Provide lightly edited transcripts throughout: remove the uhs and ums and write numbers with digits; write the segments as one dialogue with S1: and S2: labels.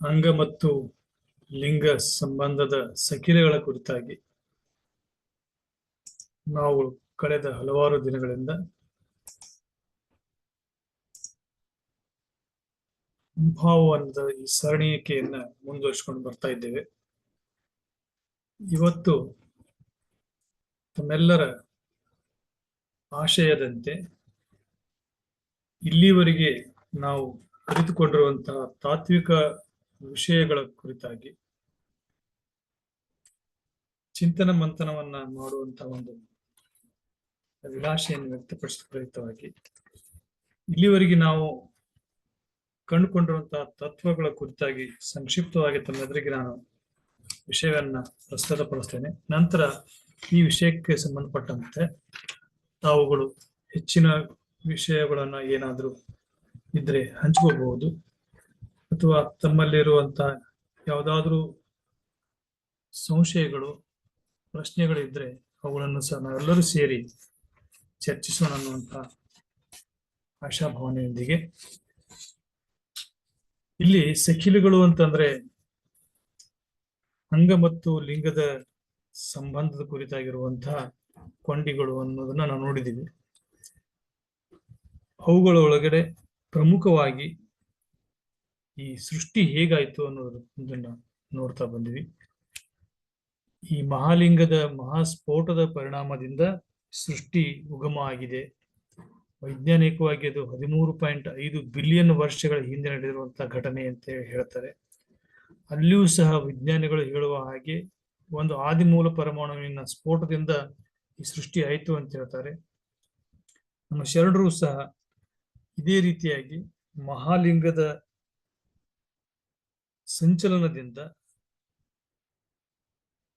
S1: ಅಂಗ ಮತ್ತು ಲಿಂಗ ಸಂಬಂಧದ ಸಕಿಲೆಗಳ ಕುರಿತಾಗಿ ನಾವು ಕಳೆದ ಹಲವಾರು ದಿನಗಳಿಂದ ಭಾವವನ್ನದ ಈ ಸರಣಿಕೆಯನ್ನ ಮುಂದುವರಿಸಿಕೊಂಡು ಬರ್ತಾ ಇದ್ದೇವೆ. ಇವತ್ತು ತಮ್ಮೆಲ್ಲರ ಆಶಯದಂತೆ ಇಲ್ಲಿವರೆಗೆ ನಾವು ಅರಿತುಕೊಂಡಿರುವಂತಹ ತಾತ್ವಿಕ ವಿಷಯಗಳ ಕುರಿತಾಗಿ ಚಿಂತನ ಮಂಥನವನ್ನ ಮಾಡುವಂತಹ ಒಂದು ಅಭಿಲಾಷೆಯನ್ನು ವ್ಯಕ್ತಪಡಿಸಿದ ಪ್ರಯುಕ್ತವಾಗಿ ಇಲ್ಲಿವರೆಗೆ ನಾವು ಕಂಡುಕೊಂಡಿರುವಂತಹ ತತ್ವಗಳ ಕುರಿತಾಗಿ ಸಂಕ್ಷಿಪ್ತವಾಗಿ ತಮ್ಮೆದುರಿಗೆ ನಾನು ವಿಷಯವನ್ನ ಪ್ರಸ್ತುತಪಡಿಸ್ತೇನೆ. ನಂತರ ಈ ವಿಷಯಕ್ಕೆ ಸಂಬಂಧಪಟ್ಟಂತೆ ತಾವುಗಳು ಹೆಚ್ಚಿನ ವಿಷಯಗಳನ್ನ ಏನಾದರೂ ಇದ್ರೆ ಹಂಚ್ಕೋಬಹುದು, ಅಥವಾ ತಮ್ಮಲ್ಲಿರುವಂತಹ ಯಾವುದಾದ್ರೂ ಸಂಶಯಗಳು ಪ್ರಶ್ನೆಗಳಿದ್ರೆ ಅವುಗಳನ್ನು ಸಹ ನಾವೆಲ್ಲರೂ ಸೇರಿ ಚರ್ಚಿಸೋಣ ಅನ್ನುವಂತ ಆಶಾಭಾವನೆಯೊಂದಿಗೆ ಇಲ್ಲಿ ಸಖಿಲುಗಳು ಅಂತಂದ್ರೆ ಅಂಗ ಮತ್ತು ಲಿಂಗದ ಸಂಬಂಧದ ಕುರಿತಾಗಿರುವಂತಹ ಕೊಂಡಿಗಳು ಅನ್ನೋದನ್ನ ನಾವು ನೋಡಿದ್ದೀವಿ. ಅವುಗಳ ಒಳಗಡೆ ಪ್ರಮುಖವಾಗಿ ಈ ಸೃಷ್ಟಿ ಹೇಗಾಯ್ತು ಅನ್ನೋದನ್ನ ನೋಡ್ತಾ ಬಂದಿವಿ. ಈ ಮಹಾಲಿಂಗದ ಮಹಾಸ್ಫೋಟದ ಪರಿಣಾಮದಿಂದ ಸೃಷ್ಟಿ ಉಗಮ ಆಗಿದೆ. ವೈಜ್ಞಾನಿಕವಾಗಿ ಅದು 13.5 ಬಿಲಿಯನ್ ವರ್ಷಗಳ ಹಿಂದೆ ನಡೆದಿರುವಂತಹ ಘಟನೆ ಅಂತ ಹೇಳ್ತಾರೆ. ಅಲ್ಲಿಯೂ ಸಹ ವಿಜ್ಞಾನಿಗಳು ಹೇಳುವ ಹಾಗೆ ಒಂದು ಆದಿಮೂಲ ಪರಮಾಣುವಿನ ಸ್ಫೋಟದಿಂದ ಈ ಸೃಷ್ಟಿ ಆಯಿತು ಅಂತ ಹೇಳ್ತಾರೆ. ನಮ್ಮ ಶರಣರು ಸಹ ಇದೇ ರೀತಿಯಾಗಿ ಮಹಾಲಿಂಗದ ಸಂಚಲನದಿಂದ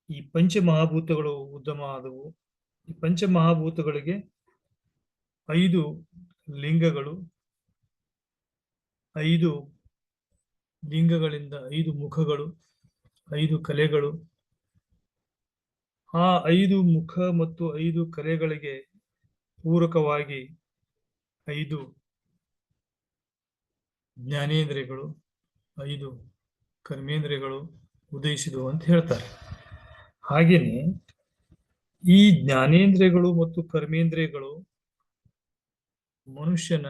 S1: ಈ ಪಂಚಮಹಾಭೂತಗಳು ಉದ್ಯಮ ಆದವು. ಈ ಪಂಚಮಹಾಭೂತಗಳಿಗೆ 5 ಲಿಂಗಗಳು, 5 ಲಿಂಗಗಳಿಂದ 5 ಮುಖಗಳು, 5 ಕಲೆಗಳು. ಆ 5 ಮುಖ ಮತ್ತು 5 ಕಲೆಗಳಿಗೆ ಪೂರಕವಾಗಿ 5 ಜ್ಞಾನೇಂದ್ರಿಯಗಳು, 5 ಕರ್ಮೇಂದ್ರಿಯಗಳು ಉದಯಿಸಿದವು ಅಂತ ಹೇಳ್ತಾರೆ. ಹಾಗೇನೆ ಈ ಜ್ಞಾನೇಂದ್ರಿಯಗಳು ಮತ್ತು ಕರ್ಮೇಂದ್ರಿಯಗಳು ಮನುಷ್ಯನ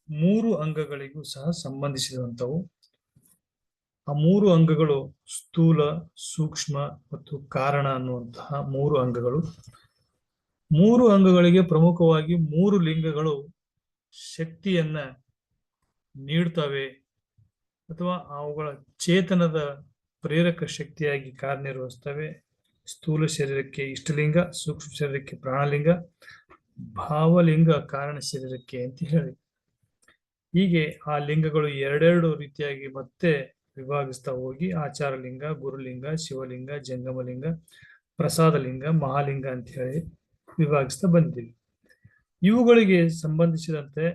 S1: 3 ಅಂಗಗಳಿಗೂ ಸಹ ಸಂಬಂಧಿಸಿದಂಥವು. ಆ 3 ಅಂಗಗಳು ಸ್ಥೂಲ, ಸೂಕ್ಷ್ಮ ಮತ್ತು ಕಾರಣ ಅನ್ನುವಂತಹ 3 ಅಂಗಗಳು. 3 ಅಂಗಗಳಿಗೆ ಪ್ರಮುಖವಾಗಿ 3 ಲಿಂಗಗಳು ಶಕ್ತಿಯನ್ನ ನೀಡ್ತವೆ, ಅಥವಾ ಅವುಗಳ ಚೇತನದ ಪ್ರೇರಕ ಶಕ್ತಿಯಾಗಿ ಕಾರ್ಯನಿರ್ವಹಿಸ್ತವೆ. ಸ್ಥೂಲ ಶರೀರಕ್ಕೆ ಇಷ್ಟಲಿಂಗ, ಸೂಕ್ಷ್ಮ ಶರೀರಕ್ಕೆ ಪ್ರಾಣಲಿಂಗ, ಭಾವಲಿಂಗ ಕಾರಣ ಶರೀರಕ್ಕೆ ಅಂತ ಹೇಳಿ ಹೀಗೆ ಆ ಲಿಂಗಗಳು ಎರಡೆರಡು ರೀತಿಯಾಗಿ ಮತ್ತೆ ವಿಭಾಗಿಸ್ತಾ ಹೋಗಿ ಆಚಾರಲಿಂಗ, ಗುರುಲಿಂಗ, ಶಿವಲಿಂಗ, ಜಂಗಮಲಿಂಗ, ಪ್ರಸಾದಲಿಂಗ, ಮಹಾಲಿಂಗ ಅಂತ ಹೇಳಿ ವಿಭಾಗಿಸ್ತಾ ಬಂದಿದ್ದೀವಿ. ಇವುಗಳಿಗೆ ಸಂಬಂಧಿಸಿದಂತೆ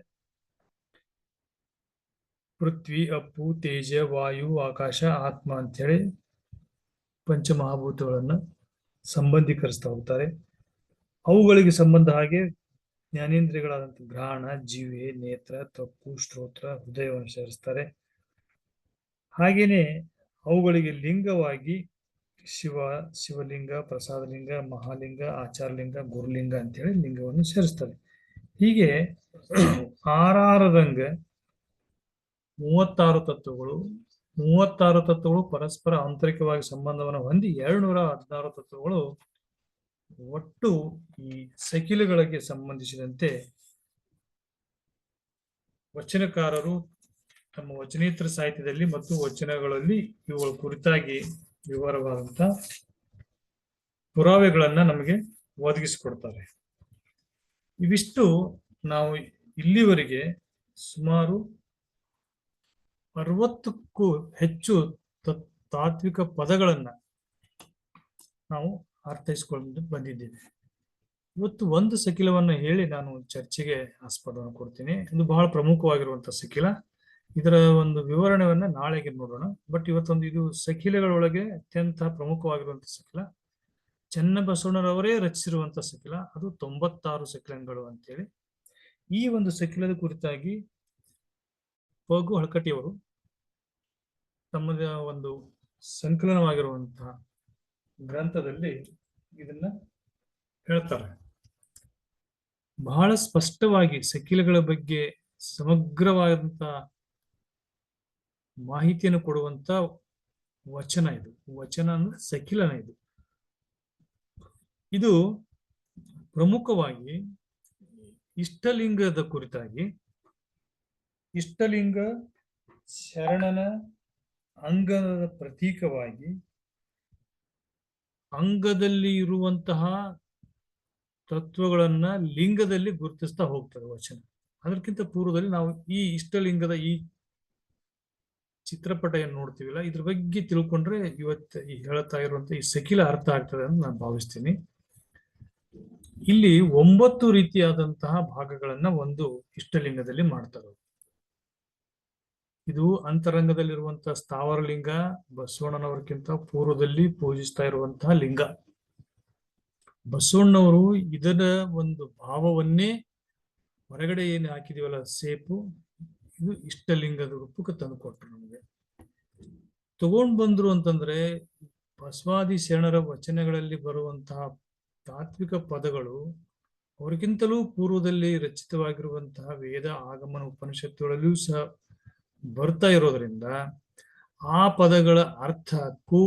S1: ಪೃಥ್ವಿ, ಅಪ್ಪು, ತೇಜ, ವಾಯು, ಆಕಾಶ, ಆತ್ಮ ಅಂತೇಳಿ ಪಂಚಮಹಾಭೂತಗಳನ್ನ ಸಂಬಂಧೀಕರಿಸ್ತಾ ಹೋಗ್ತಾರೆ. ಅವುಗಳಿಗೆ ಸಂಬಂಧ ಹಾಗೆ ಜ್ಞಾನೇಂದ್ರಿಯಗಳಾದಂಥ ಘ್ರಾಣ, ಜಿಹ್ವೆ, ನೇತ್ರ, ತ್ವಕು, ಶ್ರೋತ್ರ, ಹೃದಯವನ್ನು ಸೇರಿಸ್ತಾರೆ. ಹಾಗೇನೆ ಅವುಗಳಿಗೆ ಲಿಂಗವಾಗಿ ಶಿವಲಿಂಗ, ಪ್ರಸಾದಲಿಂಗ, ಮಹಾಲಿಂಗ, ಆಚಾರಲಿಂಗ, ಗುರುಲಿಂಗ ಅಂತೇಳಿ ಲಿಂಗವನ್ನು ಸೇರಿಸ್ತಾರೆ. ಹೀಗೆ 6 ರಂಗ 36 ತತ್ವಗಳು. 36 ತತ್ವಗಳು ಪರಸ್ಪರ ಆಂತರಿಕವಾಗಿ ಸಂಬಂಧವನ್ನು ಹೊಂದಿ 216 ತತ್ವಗಳು ಒಟ್ಟು ಈ ಸಕಿಲುಗಳಿಗೆ ಸಂಬಂಧಿಸಿದಂತೆ ವಚನಕಾರರು ತಮ್ಮ ವಚನೇತರ ಸಾಹಿತ್ಯದಲ್ಲಿ ಮತ್ತು ವಚನಗಳಲ್ಲಿ ಇವುಗಳ ಕುರಿತಾಗಿ ವಿವರವಾದಂತಹ ಪುರಾವೆಗಳನ್ನ ನಮಗೆ ಒದಗಿಸಿಕೊಡ್ತಾರೆ. ಇವಿಷ್ಟು ನಾವು ಇಲ್ಲಿವರೆಗೆ ಸುಮಾರು 60ಕ್ಕೂ ಹೆಚ್ಚು ತಾತ್ವಿಕ ಪದಗಳನ್ನ ನಾವು ಅರ್ಥೈಸಿಕೊಂಡು ಬಂದಿದ್ದೇವೆ. ಇವತ್ತು ಒಂದು ಸಕಿಲವನ್ನ ಹೇಳಿ ನಾನು ಚರ್ಚೆಗೆ ಆಸ್ಪದವನ್ನು ಕೊಡ್ತೀನಿ. ಇದು ಬಹಳ ಪ್ರಮುಖವಾಗಿರುವಂತಹ ಸಕಿಲ. ಇದರ ಒಂದು ವಿವರಣೆಯನ್ನ ನಾಳೆಗೆ ನೋಡೋಣ. ಬಟ್ ಇವತ್ತೊಂದು ಇದು ಸಕಿಲಗಳೊಳಗೆ ಅತ್ಯಂತ ಪ್ರಮುಖವಾಗಿರುವಂತಹ ಸಕಿಲ. ಚನ್ನಬಸವಣ್ಣರವರೇ ರಚಿಸಿರುವಂತಹ ಸಕಿಲ. ಅದು 96 ಸಕಿಲಗಳು ಅಂತೇಳಿ. ಈ ಒಂದು ಸಕಿಲದ ಕುರಿತಾಗಿ ಪಗು ಹಳಕಟ್ಟಿಯವರು ತಮ್ಮದೇ ಒಂದು ಸಂಕಲನವಾಗಿರುವಂತಹ ಗ್ರಂಥದಲ್ಲಿ ಇದನ್ನ ಹೇಳ್ತಾರೆ. ಬಹಳ ಸ್ಪಷ್ಟವಾಗಿ ಸಕಿಲಗಳ ಬಗ್ಗೆ ಸಮಗ್ರವಾದಂತಹ ಮಾಹಿತಿಯನ್ನು ಕೊಡುವಂತ ವಚನ ಇದು. ವಚನ ಅಂದ್ರೆ ಸಕಿಲನ ಇದು. ಇದು ಪ್ರಮುಖವಾಗಿ ಇಷ್ಟಲಿಂಗದ ಕುರಿತಾಗಿ, ಇಷ್ಟಲಿಂಗ ಶರಣನ ಅಂಗದ ಪ್ರತೀಕವಾಗಿ ಅಂಗದಲ್ಲಿ ಇರುವಂತಹ ತತ್ವಗಳನ್ನ ಲಿಂಗದಲ್ಲಿ ಗುರುತಿಸ್ತಾ ಹೋಗ್ತದೆ ವಚನ. ಅದಕ್ಕಿಂತ ಪೂರ್ವದಲ್ಲಿ ನಾವು ಈ ಇಷ್ಟಲಿಂಗದ ಈ ಚಿತ್ರಪಟ ಏನ್ ನೋಡ್ತೀವಿಲ್ಲ, ಇದ್ರ ಬಗ್ಗೆ ತಿಳ್ಕೊಂಡ್ರೆ ಇವತ್ತು ಈ ಹೇಳ್ತಾ ಇರುವಂತ ಈ ಸಕಿಲ ಅರ್ಥ ಆಗ್ತದೆ ಅಂತ ನಾನು ಭಾವಿಸ್ತೀನಿ. ಇಲ್ಲಿ 9 ರೀತಿಯಾದಂತಹ ಭಾಗಗಳನ್ನ ಒಂದು ಇಷ್ಟಲಿಂಗದಲ್ಲಿ ಮಾಡ್ತಾರೆ. ಇದು ಅಂತರಂಗದಲ್ಲಿರುವಂತಹ ಸ್ಥಾವರ ಲಿಂಗ, ಬಸವಣ್ಣನವರಿಗಿಂತ ಪೂರ್ವದಲ್ಲಿ ಪೂಜಿಸ್ತಾ ಇರುವಂತಹ ಲಿಂಗ. ಬಸವಣ್ಣವರು ಇದರ ಒಂದು ಭಾವವನ್ನೇ ಹೊರಗಡೆ ಏನು ಹಾಕಿದೀವಲ್ಲ ಸೇಪು, ಇದು ಇಷ್ಟಲಿಂಗದ ರೂಪಕ್ಕೆ ತಂದು ಕೊಟ್ರು ನಮಗೆ. ತಗೊಂಡ್ ಬಂದ್ರು ಅಂತಂದ್ರೆ ಬಸವಾದಿ ಶರಣರ ವಚನಗಳಲ್ಲಿ ಬರುವಂತಹ ತಾತ್ವಿಕ ಪದಗಳು ಅವರಿಗಿಂತಲೂ ಪೂರ್ವದಲ್ಲಿ ರಚಿತವಾಗಿರುವಂತಹ ವೇದ ಆಗಮನ ಉಪನಿಷತ್ತುಗಳಲ್ಲಿಯೂ ಸಹ ಬರ್ತಾ ಇರೋದ್ರಿಂದ ಆ ಪದಗಳ ಅರ್ಥಕ್ಕೂ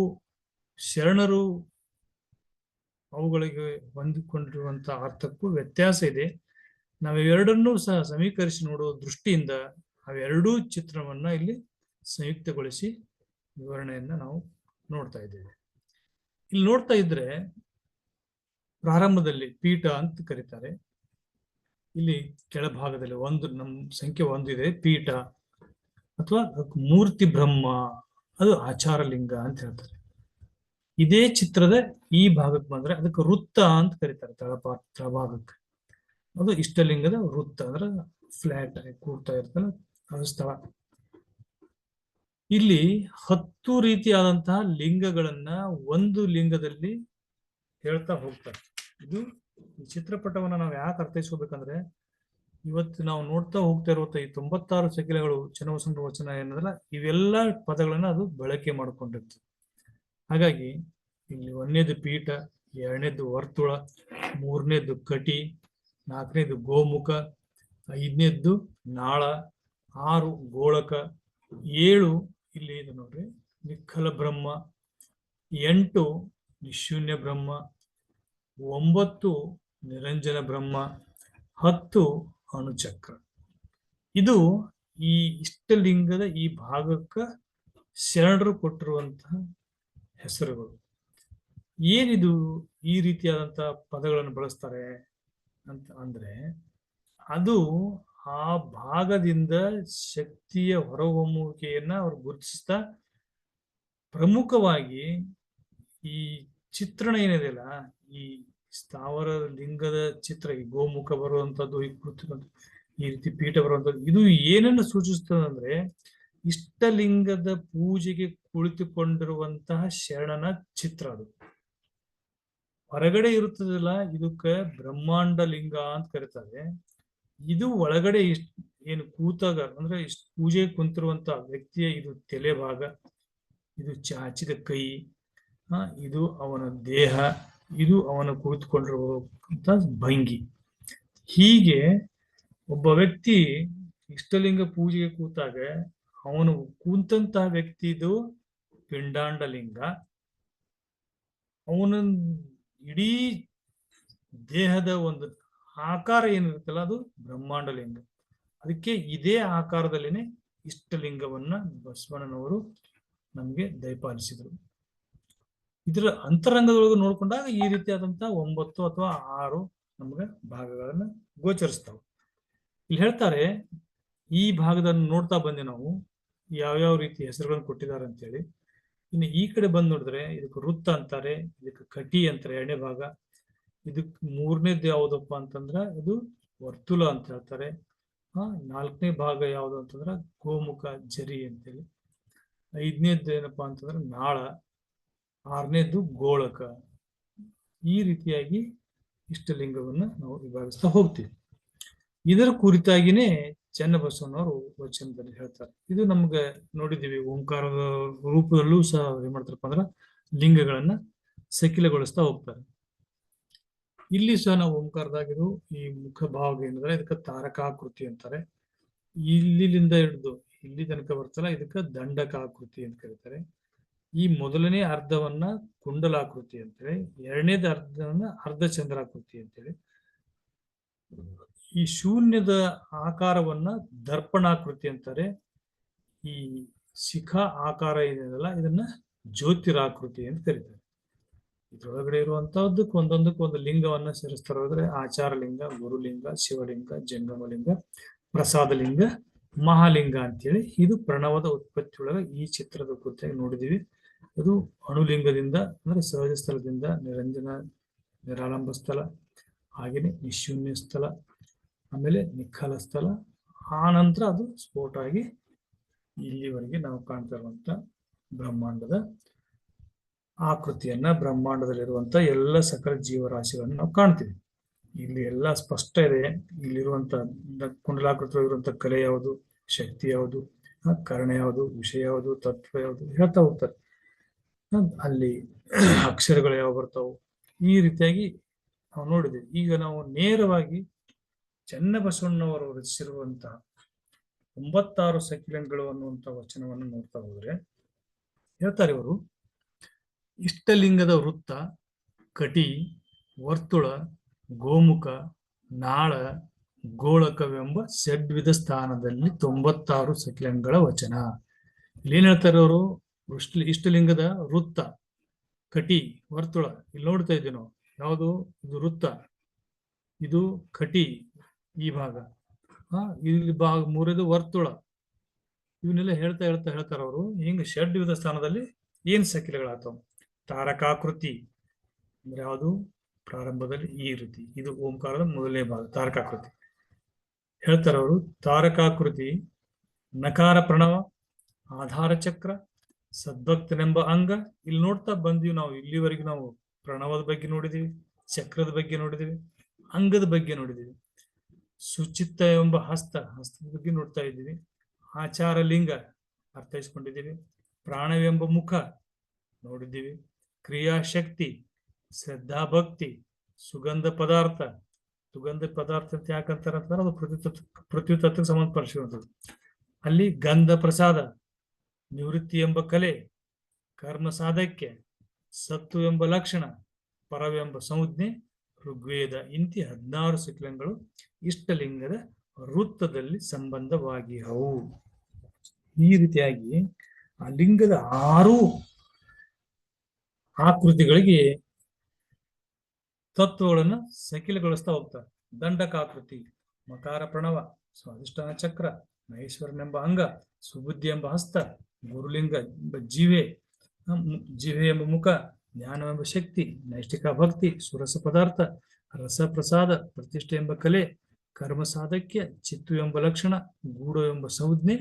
S1: ಶರಣರು ಅವುಗಳಿಗೆ ಹೊಂದಿಕೊಂಡಿರುವಂತಹ ಅರ್ಥಕ್ಕೂ ವ್ಯತ್ಯಾಸ ಇದೆ. ನಾವೆರಡನ್ನೂ ಸಹ ಸಮೀಕರಿಸಿ ನೋಡುವ ದೃಷ್ಟಿಯಿಂದ ಅವೆರಡೂ ಚಿತ್ರವನ್ನ ಇಲ್ಲಿ ಸಂಯುಕ್ತಗೊಳಿಸಿ ವಿವರಣೆಯನ್ನ ನಾವು ನೋಡ್ತಾ ಇದ್ದೇವೆ. ಇಲ್ಲಿ ನೋಡ್ತಾ ಇದ್ರೆ ಪ್ರಾರಂಭದಲ್ಲಿ ಪೀಠ ಅಂತ ಕರೀತಾರೆ. ಇಲ್ಲಿ ಕೆಳಭಾಗದಲ್ಲಿ ನಮ್ಮ ಸಂಖ್ಯೆ 1 ಇದೆ, ಪೀಠ ಅಥವಾ ಮೂರ್ತಿ ಬ್ರಹ್ಮ, ಅದು ಆಚಾರ ಲಿಂಗ ಅಂತ ಹೇಳ್ತಾರೆ. ಇದೇ ಚಿತ್ರದ ಈ ಭಾಗಕ್ಕೆ ಬಂದ್ರೆ ಅದಕ್ಕೆ ವೃತ್ತ ಅಂತ ಕರೀತಾರೆ. ತಳಭಾಗಕ್ಕೆ ಅದು ಇಷ್ಟಲಿಂಗದ ವೃತ್ತ, ಅಂದ್ರೆ ಫ್ಲಾಟ್ ಆಗಿ ಕೂರ್ತಾ ಇರ್ತಲ್ಲ ಅದು ಸ್ಥಳ. ಇಲ್ಲಿ 10 ರೀತಿಯಾದಂತಹ ಲಿಂಗಗಳನ್ನ ಒಂದು ಲಿಂಗದಲ್ಲಿ ಹೇಳ್ತಾ ಹೋಗ್ತಾರೆ. ಇದು ಈ ಚಿತ್ರಪಟವನ್ನ ನಾವು ಯಾಕೆ ಅರ್ಥೈಸ್ಕೋಬೇಕಂದ್ರೆ, ಇವತ್ತು ನಾವು ನೋಡ್ತಾ ಹೋಗ್ತಾ ಇರುವಂತ ಈ 96 ಸಕಿಲಗಳು ಚನ್ನಬಸವಣ್ಣರ ವಚನ ಏನಂದ್ರೆ ಇವೆಲ್ಲ ಪದಗಳನ್ನ ಅದು ಬಳಕೆ ಮಾಡ್ಕೊಂಡಿರ್ತದೆ. ಹಾಗಾಗಿ ಇಲ್ಲಿ 1ನೇದು ಪೀಠ, 2ನೇದು ವರ್ತುಳ, 3ನೇದು ಕಟಿ, 4ನೇದು ಗೋಮುಖ, 5ನೇದು ನಾಳ, 6 ಗೋಳಕ, 7 ಇಲ್ಲಿ ಇದು ನೋಡ್ರಿ ನಿಖಲ ಬ್ರಹ್ಮ, 8 ನಿಶೂನ್ಯ ಬ್ರಹ್ಮ, 9 ನಿರಂಜನ ಬ್ರಹ್ಮ, 10 ಅಣುಚಕ್ರ. ಇದು ಈ ಇಷ್ಟಲಿಂಗದ ಈ ಭಾಗಕ್ಕೆ ಶರಣರು ಕೊಟ್ಟಿರುವಂತಹ ಹೆಸರುಗಳು. ಏನಿದು ಈ ರೀತಿಯಾದಂತಹ ಪದಗಳನ್ನು ಬಳಸ್ತಾರೆ ಅಂತ ಅಂದ್ರೆ, ಅದು ಆ ಭಾಗದಿಂದ ಶಕ್ತಿಯ ಹೊರಹೊಮ್ಮುವಿಕೆಯನ್ನ ಅವ್ರು ಗುರುತಿಸ್ತಾ, ಪ್ರಮುಖವಾಗಿ ಈ ಚಿತ್ರಣ ಏನಿದೆಯಲ್ಲ, ಈ ಸ್ಥಾವರ ಲಿಂಗದ ಚಿತ್ರ, ಈ ಗೋಮುಖ ಬರುವಂತದ್ದು, ಈ ರೀತಿ ಪೀಠ ಬರುವಂತದ್ದು, ಇದು ಏನನ್ನು ಸೂಚಿಸ್ತದೆ ಅಂದ್ರೆ ಇಷ್ಟಲಿಂಗದ ಪೂಜೆಗೆ ಕುಳಿತುಕೊಂಡಿರುವಂತಹ ಶರಣನ ಚಿತ್ರ. ಅದು ಹೊರಗಡೆ ಇರುತ್ತದಲ್ಲ, ಇದಕ್ಕೆ ಬ್ರಹ್ಮಾಂಡ ಲಿಂಗ ಅಂತ ಕರೀತಾರೆ. ಇದು ಒಳಗಡೆ ಏನು ಕೂತಾಗ ಅಂದ್ರೆ ಪೂಜೆ ಕುಂತಿರುವಂತ ವ್ಯಕ್ತಿಯ ಇದು ತಲೆ ಭಾಗ, ಇದು ಚಾಚಿದ ಕೈ, ಇದು ಅವನ ದೇಹ, ಇದು ಅವನ ಕುಳಿತುಕೊಂಡಿರುವಂತ ಭಂಗಿ. ಹೀಗೆ ಒಬ್ಬ ವ್ಯಕ್ತಿ ಇಷ್ಟಲಿಂಗ ಪೂಜೆಗೆ ಕೂತಾಗ ಅವನು ಕೂತಂತಹ ವ್ಯಕ್ತಿದು ಪಿಂಡಾಂಡ ಲಿಂಗ, ಅವನ ಇಡೀ ದೇಹದ ಒಂದು ಆಕಾರ ಏನಿರುತ್ತಲ್ಲ ಅದು ಬ್ರಹ್ಮಾಂಡ ಲಿಂಗ. ಅದಕ್ಕೆ ಇದೇ ಆಕಾರದಲ್ಲಿನೇ ಇಷ್ಟಲಿಂಗವನ್ನ ಬಸವಣ್ಣನವರು ನಮ್ಗೆ ದಯಪಾಲಿಸಿದರು. ಇದರ ಅಂತರಂಗದೊಳಗೆ ನೋಡ್ಕೊಂಡಾಗ ಈ ರೀತಿಯಾದಂತಹ 9 ಅಥವಾ 6 ನಮ್ಗೆ ಭಾಗಗಳನ್ನ ಗೋಚರಿಸ್ತಾವೆ. ಇಲ್ಲಿ ಹೇಳ್ತಾರೆ, ಈ ಭಾಗದನ್ನು ನೋಡ್ತಾ ಬಂದೆ ನಾವು ಯಾವ್ಯಾವ ರೀತಿ ಹೆಸರುಗಳನ್ನು ಕೊಟ್ಟಿದ್ದಾರೆ ಅಂತೇಳಿ. ಇನ್ನು ಈ ಕಡೆ ಬಂದು ನೋಡಿದ್ರೆ ಇದಕ್ಕೆ ವೃತ್ತ ಅಂತಾರೆ, ಇದಕ್ಕೆ ಕಟಿ ಅಂತಾರೆ 2ನೇ ಭಾಗ, ಇದಕ್ಕೆ 3ನೇದು ಯಾವ್ದಪ್ಪ ಅಂತಂದ್ರ ಇದು ವರ್ತುಲ ಅಂತ ಹೇಳ್ತಾರೆ. 4ನೇ ಭಾಗ ಯಾವುದು ಅಂತಂದ್ರ ಗೋಮುಖ ಜರಿ ಅಂತೇಳಿ, 5ನೇದು ಏನಪ್ಪಾ ಅಂತಂದ್ರೆ ನಾಳ, 6ನೇದು ಗೋಳಕ. ಈ ರೀತಿಯಾಗಿ ಇಷ್ಟಲಿಂಗವನ್ನ ನಾವು ವಿಭಾಗಿಸ್ತಾ ಹೋಗ್ತೀವಿ. ಇದರ ಕುರಿತಾಗಿನೇ ಚನ್ನಬಸವಣ್ಣವರು ವಚನದಲ್ಲಿ ಹೇಳ್ತಾರೆ. ಇದು ನಮ್ಗೆ ನೋಡಿದೀವಿ. ಓಂಕಾರದ ರೂಪದಲ್ಲೂ ಸಹ ಏನ್ ಮಾಡ್ತಾರಪ್ಪ ಅಂದ್ರ ಲಿಂಗಗಳನ್ನ ಸಕಿಲಗೊಳಿಸ್ತಾ ಹೋಗ್ತಾರೆ. ಇಲ್ಲಿ ಸಹ ನಾವು ಓಂಕಾರದಾಗಿರು ಈ ಮುಖ ಭಾವ ಏನಂದ್ರೆ ಇದಕ್ಕೆ ತಾರಕಾಕೃತಿ ಅಂತಾರೆ. ಇಲ್ಲಿಂದ ಹಿಡಿದು ಇಲ್ಲಿ ತನಕ ಬರ್ತಲ್ಲ ಇದಕ್ಕೆ ದಂಡಕಾಕೃತಿ ಅಂತ ಕರೀತಾರೆ. ಈ ಮೊದಲನೇ ಅರ್ಧವನ್ನ ಕುಂಡಲಾಕೃತಿ ಅಂತೇಳಿ, ಎರಡನೇದ ಅರ್ಧವನ್ನ ಅರ್ಧಚಂದ್ರಾಕೃತಿ ಅಂತೇಳಿ, ಈ ಶೂನ್ಯದ ಆಕಾರವನ್ನ ದರ್ಪಣಾಕೃತಿ ಅಂತಾರೆ. ಈ ಶಿಖಾ ಆಕಾರ ಇದೆಯಲ್ಲ ಇದನ್ನ ಜ್ಯೋತಿರಾಕೃತಿ ಅಂತ ಕರೀತಾರೆ. ಇದ್ರೊಳಗಡೆ ಇರುವಂತಹದ್ದಕ್ಕೆ ಒಂದೊಂದಕ್ಕೆ ಒಂದು ಲಿಂಗವನ್ನ ಸೇರಿಸ್ತಾರೆ. ಹೋದ್ರೆ ಆಚಾರಲಿಂಗ, ಗುರುಲಿಂಗ, ಶಿವಲಿಂಗ, ಜಂಗಮಲಿಂಗ, ಪ್ರಸಾದಲಿಂಗ, ಮಹಾಲಿಂಗ ಅಂತೇಳಿ ಇದು ಪ್ರಣವದ ಉತ್ಪತ್ತಿಯೊಳಗೆ ಈ ಚಿತ್ರದ ಕುರಿತಾಗಿ ನೋಡಿದೀವಿ. ಅದು ಅಣುಲಿಂಗದಿಂದ ಅಂದ್ರೆ ಸಹಜ ಸ್ಥಳದಿಂದ ನಿರಂಜನ ನಿರಾಳಂಬ ಸ್ಥಳ, ಹಾಗೇನೆ ನಿಶೂನ್ಯ ಸ್ಥಳ, ಆಮೇಲೆ ನಿಖಲ ಸ್ಥಳ, ಆ ನಂತರ ಅದು ಸ್ಫೋಟ ಆಗಿ ಇಲ್ಲಿವರೆಗೆ ನಾವು ಕಾಣ್ತಾ ಇರುವಂತ ಬ್ರಹ್ಮಾಂಡದ ಆಕೃತಿಯನ್ನ, ಬ್ರಹ್ಮಾಂಡದಲ್ಲಿರುವಂತ ಎಲ್ಲ ಸಕಲ ಜೀವರಾಶಿಗಳನ್ನು ನಾವು ಕಾಣ್ತೀವಿ. ಇಲ್ಲಿ ಎಲ್ಲ ಸ್ಪಷ್ಟ ಇದೆ. ಇಲ್ಲಿರುವಂತ ಕುಂಡಲಾಕೃತಿ ಇರುವಂತ ಕಲೆ ಯಾವುದು, ಶಕ್ತಿ ಯಾವುದು, ಕರ್ಣ ಯಾವುದು, ವಿಷಯ ಯಾವುದು, ತತ್ವ ಯಾವುದು ಹೇಳ್ತಾ ಹೋಗ್ತಾರೆ. ಅಲ್ಲಿ ಅಕ್ಷರಗಳು ಯಾವ ಬರ್ತಾವು, ಈ ರೀತಿಯಾಗಿ ನಾವು ನೋಡಿದ್ವಿ. ಈಗ ನಾವು ನೇರವಾಗಿ ಚನ್ನಬಸವಣ್ಣವರು ರಚಿಸಿರುವಂತಹ 96 ಸಕಿಲಂಗಳು ಅನ್ನುವಂಥ ವಚನವನ್ನು ನೋಡ್ತಾ ಹೋದ್ರೆ ಹೇಳ್ತಾರೆ ಇವರು, ಇಷ್ಟಲಿಂಗದ ವೃತ್ತ, ಕಟಿ, ವರ್ತುಳ, ಗೋಮುಖ, ನಾಳ, ಗೋಳಕವೆಂಬ ಷಡ್ವಿಧ ಸ್ಥಾನದಲ್ಲಿ 96 ಸಕಿಲಂಗಳ ವಚನ. ಇಲ್ಲಿ ಏನ್ ಹೇಳ್ತಾರೆ ಅವರು, ಇಷ್ಟಲಿಂಗದ ವೃತ್ತ, ಕಟಿ, ವರ್ತುಳ ಇಲ್ಲಿ ನೋಡ್ತಾ ಇದ್ದೀವಿ ನಾವು. ಯಾವುದು ಇದು ವೃತ್ತ, ಇದು ಕಟಿ ಈ ಭಾಗ, ಇಲ್ಲಿ ಭಾಗ ಮೂರದು ವರ್ತುಳ. ಇವನ್ನೆಲ್ಲ ಹೇಳ್ತಾರ ಅವರು. ಹಿಂಗ ಷಡ್ವಿಧ ಸ್ಥಾನದಲ್ಲಿ ಏನ್ ಸಕಿಲಗಳಾಗ್ತಾವ. ತಾರಕಾಕೃತಿ ಅಂದ್ರೆ ಯಾವುದು, ಪ್ರಾರಂಭದಲ್ಲಿ ಈ ರೀತಿ, ಇದು ಓಂಕಾರದ ಮೊದಲನೇ ಭಾಗ ತಾರಕಾಕೃತಿ. ಹೇಳ್ತಾರ ಅವರು, ತಾರಕಾಕೃತಿ ನಕಾರ ಪ್ರಣವ, ಆಧಾರ ಚಕ್ರ, ಸದ್ಭಕ್ತನೆಂಬ ಅಂಗ. ಇಲ್ಲಿ ನೋಡ್ತಾ ಬಂದೀವಿ ನಾವು. ಇಲ್ಲಿವರೆಗೆ ನಾವು ಪ್ರಣವದ ಬಗ್ಗೆ ನೋಡಿದೀವಿ, ಚಕ್ರದ ಬಗ್ಗೆ ನೋಡಿದೀವಿ, ಅಂಗದ ಬಗ್ಗೆ ನೋಡಿದೀವಿ. ಸುಚಿತ್ತ ಎಂಬ ಹಸ್ತದ ಬಗ್ಗೆ ನೋಡ್ತಾ ಇದ್ದೀವಿ. ಆಚಾರ ಲಿಂಗ ಅರ್ಥೈಸ್ಕೊಂಡಿದ್ದೀವಿ. ಪ್ರಾಣವೆಂಬ ಮುಖ ನೋಡಿದ್ದೀವಿ. ಕ್ರಿಯಾಶಕ್ತಿ, ಶ್ರದ್ಧಾ ಭಕ್ತಿ, ಸುಗಂಧ ಪದಾರ್ಥ ಅಂತ ಯಾಕಂತಾರ ಅಂತಂದ್ರೆ ಅದು ಪೃಥ್ವಿ ತತ್ವಕ್ಕೆ ಸಂಬಂಧಪಡಿಸಿರುವಂಥದ್ದು. ಅಲ್ಲಿ ಗಂಧ ಪ್ರಸಾದ, ನಿವೃತ್ತಿ ಎಂಬ ಕಲೆ, ಕರ್ಮ ಸಾಧಕ್ಯ, ಸತ್ತು ಎಂಬ ಲಕ್ಷಣ, ಪರವೆಂಬ ಸಂಜ್ಞೆ, ಋಗ್ವೇದ. ಇಂತಿ 16 ಸಕಿಲಂಗಳು ಇಷ್ಟಲಿಂಗದ ವೃತ್ತದಲ್ಲಿ ಸಂಬಂಧವಾಗಿರವು. ಈ ರೀತಿಯಾಗಿ ಆ ಲಿಂಗದ 6 ಆಕೃತಿಗಳಿಗೆ ತತ್ವಗಳನ್ನ ಸಕಿಲಗೊಳಿಸ್ತಾ ಹೋಗ್ತಾರೆ. ದಂಡಕಾಕೃತಿ, ಮಕಾರ ಪ್ರಣವ, ಸ್ವಾಧಿಷ್ಠಾನ ಚಕ್ರ, ಮಹೇಶ್ವರನೆಂಬ ಅಂಗ, ಸುಬುದ್ಧಿ ಎಂಬ ಹಸ್ತ, ಗುರುಲಿಂಗ ಎಂಬ ಜಿವೆ ಎಂಬ ಮುಖ, ಜ್ಞಾನವೆಂಬ ಶಕ್ತಿ, ನೈಷ್ಠಿಕ ಭಕ್ತಿ, ಸುರಸ ಪದಾರ್ಥ, ರಸ ಪ್ರಸಾದ, ಪ್ರತಿಷ್ಠೆ ಎಂಬ ಕಲೆ, ಕರ್ಮ ಸಾಧಕ್ಯ, ಚಿತ್ತು ಎಂಬ ಲಕ್ಷಣ, ಗೂಢ ಎಂಬ ಸಂಜ್ಞೆ,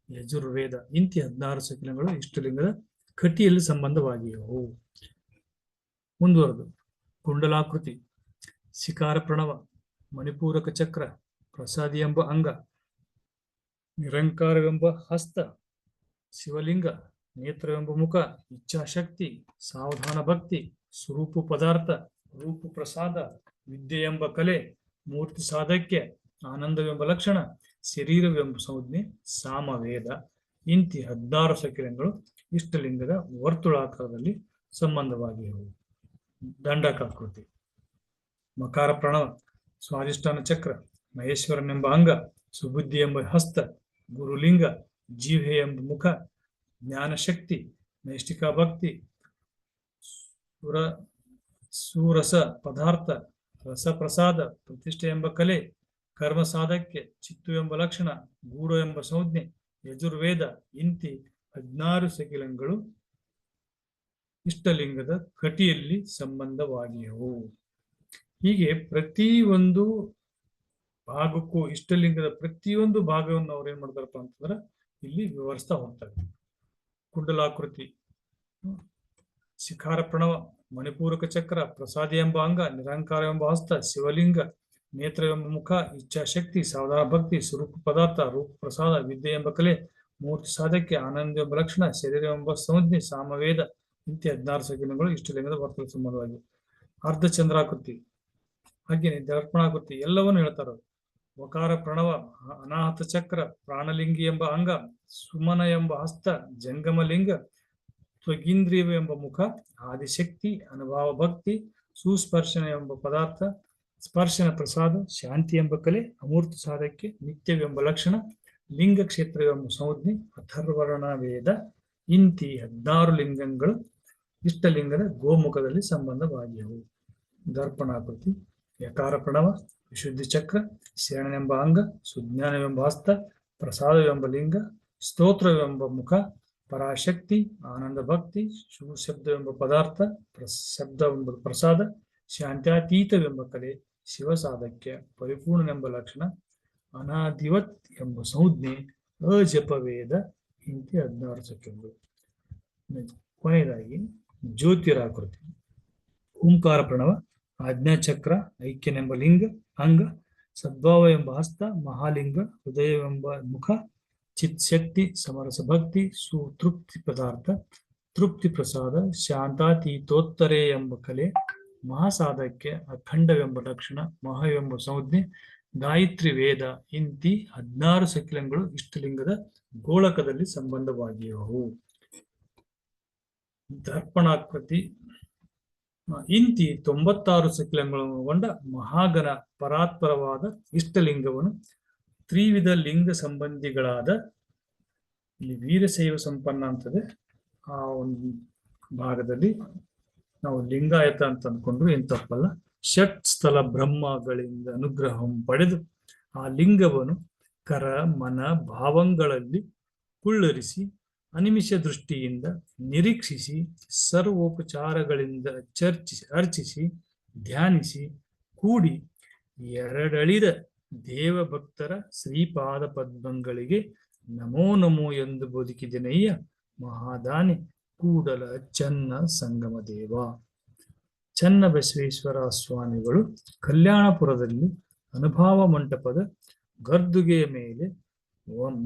S1: ಯಜುರ್ವೇದ. ಇಂತಿ 16 ಸಕಿಲಗಳು ಇಷ್ಟಲಿಂಗದ ಕಟಿಯಲ್ಲಿ ಸಂಬಂಧವಾಗಿಯವು. ಮುಂದುವರೆದು ಕುಂಡಲಾಕೃತಿ, ಶಿಖಾರ ಪ್ರಣವ, ಮಣಿಪೂರಕ ಚಕ್ರ, ಪ್ರಸಾದಿ ಎಂಬ ಅಂಗ, ನಿರಂಕಾರವೆಂಬ ಹಸ್ತ, ಶಿವಲಿಂಗ, ನೇತ್ರವೆಂಬ ಮುಖ, ಇಚ್ಛಾಶಕ್ತಿ, ಸಾವಧಾನ ಭಕ್ತಿ, ಸ್ವರೂಪ ಪದಾರ್ಥ, ರೂಪ ಪ್ರಸಾದ, ವಿದ್ಯೆ ಎಂಬ ಕಲೆ, ಮೂರ್ತಿ ಸಾಧಕ್ಯ, ಆನಂದವೆಂಬ ಲಕ್ಷಣ, ಶರೀರವೆಂಬ ಸಂಜ್ಞೆ, ಸಾಮವೇದ. ಇಂತಿ 16 ಸಕಿಲಂಗಳು ಇಷ್ಟಲಿಂಗದ ವರ್ತುಳಾಕಾರದಲ್ಲಿ ಸಂಬಂಧವಾಗಿರುವು. ದಂಡಕಾಕೃತಿ, ಮಕಾರ ಪ್ರಣವ, ಸ್ವಾಧಿಷ್ಠಾನ ಚಕ್ರ, ಮಹೇಶ್ವರನೆಂಬ ಅಂಗ, ಸುಬುದ್ಧಿ ಎಂಬ ಹಸ್ತ, ಗುರುಲಿಂಗ, ಜಿಹ್ವೆ ಎಂಬ ಮುಖ, ಜ್ಞಾನಶಕ್ತಿ, ನೈಷ್ಠಿಕ ಭಕ್ತಿ, ಸುರಸ ಪದಾರ್ಥ, ರಸ ಪ್ರಸಾದ, ಪ್ರತಿಷ್ಠೆ ಎಂಬ ಕಲೆ, ಕರ್ಮ ಸಾಧಕ್ಯ, ಚಿತ್ತು ಎಂಬ ಲಕ್ಷಣ, ಗೂಢ ಎಂಬ ಸಂಜ್ಞೆ, ಯಜುರ್ವೇದ. ಇಂತಿ 16 ಸಕಿಲಂಗಳು ಇಷ್ಟಲಿಂಗದ ಕಟಿಯಲ್ಲಿ ಸಂಬಂಧವಾಗಿಯವು. ಹೀಗೆ ಪ್ರತಿಯೊಂದು ಭಾಗಕ್ಕೂ ಇಷ್ಟಲಿಂಗದ ಪ್ರತಿಯೊಂದು ಭಾಗವನ್ನು ಅವ್ರು ಏನ್ ಮಾಡ್ತಾರಪ್ಪ ಅಂತಂದ್ರೆ ಇಲ್ಲಿ ವಿವರಿಸ್ತಾ ಹೋಗ್ತಾರೆ. ಕುಂಡಲಾಕೃತಿ, ಶಿಖಾರ ಪ್ರಣವ, ಮಣಿಪೂರಕ ಚಕ್ರ, ಪ್ರಸಾದಿ ಎಂಬ ಅಂಗ, ನಿರಂಕಾರ ಎಂಬ ಹಸ್ತ, ಶಿವಲಿಂಗ, ನೇತ್ರ ಎಂಬ ಮುಖ, ಇಚ್ಛಾಶಕ್ತಿ, ಸಾವಧಾನ ಭಕ್ತಿ, ಸ್ವರೂಪ ಪದಾರ್ಥ, ರೂಪ ಪ್ರಸಾದ, ವಿದ್ಯೆ ಎಂಬ ಕಲೆ, ಮೂರ್ತಿ ಸಾಧಕ್ಕೆ, ಆನಂದ ಎಂಬ ಲಕ್ಷಣ, ಶರೀರ ಎಂಬ ಸಂಜ್ಞೆ, ಸಾಮವೇದ ಇಂತಿ 16 ಸೆಕೆಂಡ್ಗಳು ಇಷ್ಟಲಿಂಗದ ವರ್ತನೆ ಸಂಬಂಧವಾಗಿ. ಅರ್ಧ ಚಂದ್ರಾಕೃತಿ, ಹಾಗೇನೆ ದರ್ಪಣಾಕೃತಿ ಎಲ್ಲವನ್ನು ಹೇಳ್ತಾರೆ. ವಕಾರ ಪ್ರಣವ, ಅನಾಹತ ಚಕ್ರ, ಪ್ರಾಣಲಿಂಗಿ ಎಂಬ ಅಂಗ, ಸುಮನ ಎಂಬ ಹಸ್ತ, ಜಂಗಮ ಲಿಂಗ, ತ್ವಗೀಂದ್ರಿಯ ಎಂಬ ಮುಖ, ಆದಿಶಕ್ತಿ, ಅನುಭವ ಭಕ್ತಿ, ಸುಸ್ಪರ್ಶನ ಎಂಬ ಪದಾರ್ಥ, ಸ್ಪರ್ಶನ ಪ್ರಸಾದ, ಶಾಂತಿ ಎಂಬ ಕಲೆ, ಅಮೂರ್ತ ಸಾಧಕ್ಕೆ, ನಿತ್ಯವೆಂಬ ಲಕ್ಷಣ, ಲಿಂಗ ಕ್ಷೇತ್ರವೆಂಬ ಸಂಜ್ಞೆ, ಅಥರ್ವರ್ಣ ವೇದ ಇಂತಿ 16 ಲಿಂಗಗಳು ಇಷ್ಟಲಿಂಗದ ಗೋಮುಖದಲ್ಲಿ ಸಂಬಂಧವಾಗಿಯವು. ದರ್ಪಣಾಕೃತಿ, ಯಕಾರ ಪ್ರಣವ, ವಿಶುದ್ಧಿ ಚಕ್ರ, ಶರಣನೆಂಬ ಅಂಗ, ಸುಜ್ಞಾನವೆಂಬ ಹಸ್ತ, ಪ್ರಸಾದವೆಂಬ ಲಿಂಗ, ಸ್ತೋತ್ರವೆಂಬ ಮುಖ, ಪರಾಶಕ್ತಿ, ಆನಂದ ಭಕ್ತಿ, ಶಬ್ದವೆಂಬ ಪದಾರ್ಥ, ಶಬ್ದವೆಂಬ ಪ್ರಸಾದ, ಶಾಂತ್ಯಾತೀತವೆಂಬ ಕಲೆ, ಶಿವಸಾಧಕ್ಯ, ಪರಿಪೂರ್ಣನೆಂಬ ಲಕ್ಷಣ, ಅನಾದಿವತ್ ಎಂಬ ಸಂಜ್ಞೆ, ಅಜಪವೇದ ಇಂತಿ 16 ಸೆಕೆಂಡ್ಗಳು. ಕೊನೆಯದಾಗಿ ಜ್ಯೋತಿರಾಕೃತಿ, ಓಂಕಾರ ಪ್ರಣವ, ಆಜ್ಞಾಚಕ್ರ, ಐಕ್ಯನೆಂಬ ಲಿಂಗ ಅಂಗ, ಸದ್ಭಾವ ಎಂಬ ಹಸ್ತ, ಮಹಾಲಿಂಗ, ಹೃದಯವೆಂಬ ಮುಖ, ಚಿತ್ ಶಕ್ತಿ, ಸಮರಸ ಭಕ್ತಿ, ಸುತೃಪ್ತಿ ಪದಾರ್ಥ, ತೃಪ್ತಿ ಪ್ರಸಾದ, ಶಾಂತಾತೀತೋತ್ತರೆ ಎಂಬ ಕಲೆ, ಮಹಾಸಾಧಕ್ಕೆ, ಅಖಂಡವೆಂಬ ಲಕ್ಷಣ, ಮಹಾವೆಂಬ ಸಂಜ್ಞೆ, ಗಾಯತ್ರಿ ವೇದ ಇಂತಿ 16 ಸೆಕೆಂಡ್ಗಳು ಇಷ್ಟಲಿಂಗದ ಗೋಳಕದಲ್ಲಿ ಸಂಬಂಧವಾಗಿಯವು. ದರ್ಪಣಾಕೃತಿ ಇಂತಿ 96 ಸೆಕೆಂಡ್ಗಳನ್ನು ಒಳಗೊಂಡ ಮಹಾಗಣ ಪರಾತ್ಪರವಾದ ಇಷ್ಟಲಿಂಗವನ್ನು ತ್ರಿವಿಧ ಲಿಂಗ ಸಂಬಂಧಿಗಳಾದ, ಇಲ್ಲಿ ವೀರಶೈವ ಸಂಪನ್ನ ಅಂತದೆ, ಆ ಒಂದು ಭಾಗದಲ್ಲಿ ನಾವು ಲಿಂಗಾಯತ ಅಂತ ಅಂದ್ಕೊಂಡ್ರು ಏನ್ ತಪ್ಪಲ್ಲ. ಷಟ್ ಸ್ಥಳ ಬ್ರಹ್ಮಗಳಿಂದ ಅನುಗ್ರಹ ಪಡೆದು ಆ ಲಿಂಗವನ್ನು ಕರ ಮನ ಭಾವಂಗಳಲ್ಲಿ ಕುಳ್ಳರಿಸಿ ಅನಿಮಿಷ ದೃಷ್ಟಿಯಿಂದ ನಿರೀಕ್ಷಿಸಿ ಸರ್ವೋಪಚಾರಗಳಿಂದ ಅರ್ಚಿಸಿ ಧ್ಯಾನಿಸಿ ಕೂಡಿ ಎರಡಳಿದ ದೇವಭಕ್ತರ ಶ್ರೀಪಾದ ಪದ್ಮಗಳಿಗೆ ನಮೋ ನಮೋ ಎಂದು ಬದುಕಿದೆನಯ್ಯ ಮಹಾದಾನಿ ಕೂಡಲ ಚನ್ನ ಸಂಗಮ ದೇವ. ಚನ್ನಬಸವೇಶ್ವರ ಸ್ವಾಮಿಗಳು ಕಲ್ಯಾಣಪುರದಲ್ಲಿ ಅನುಭವ ಮಂಟಪದ ಗರ್ದುಗೆಯ ಮೇಲೆ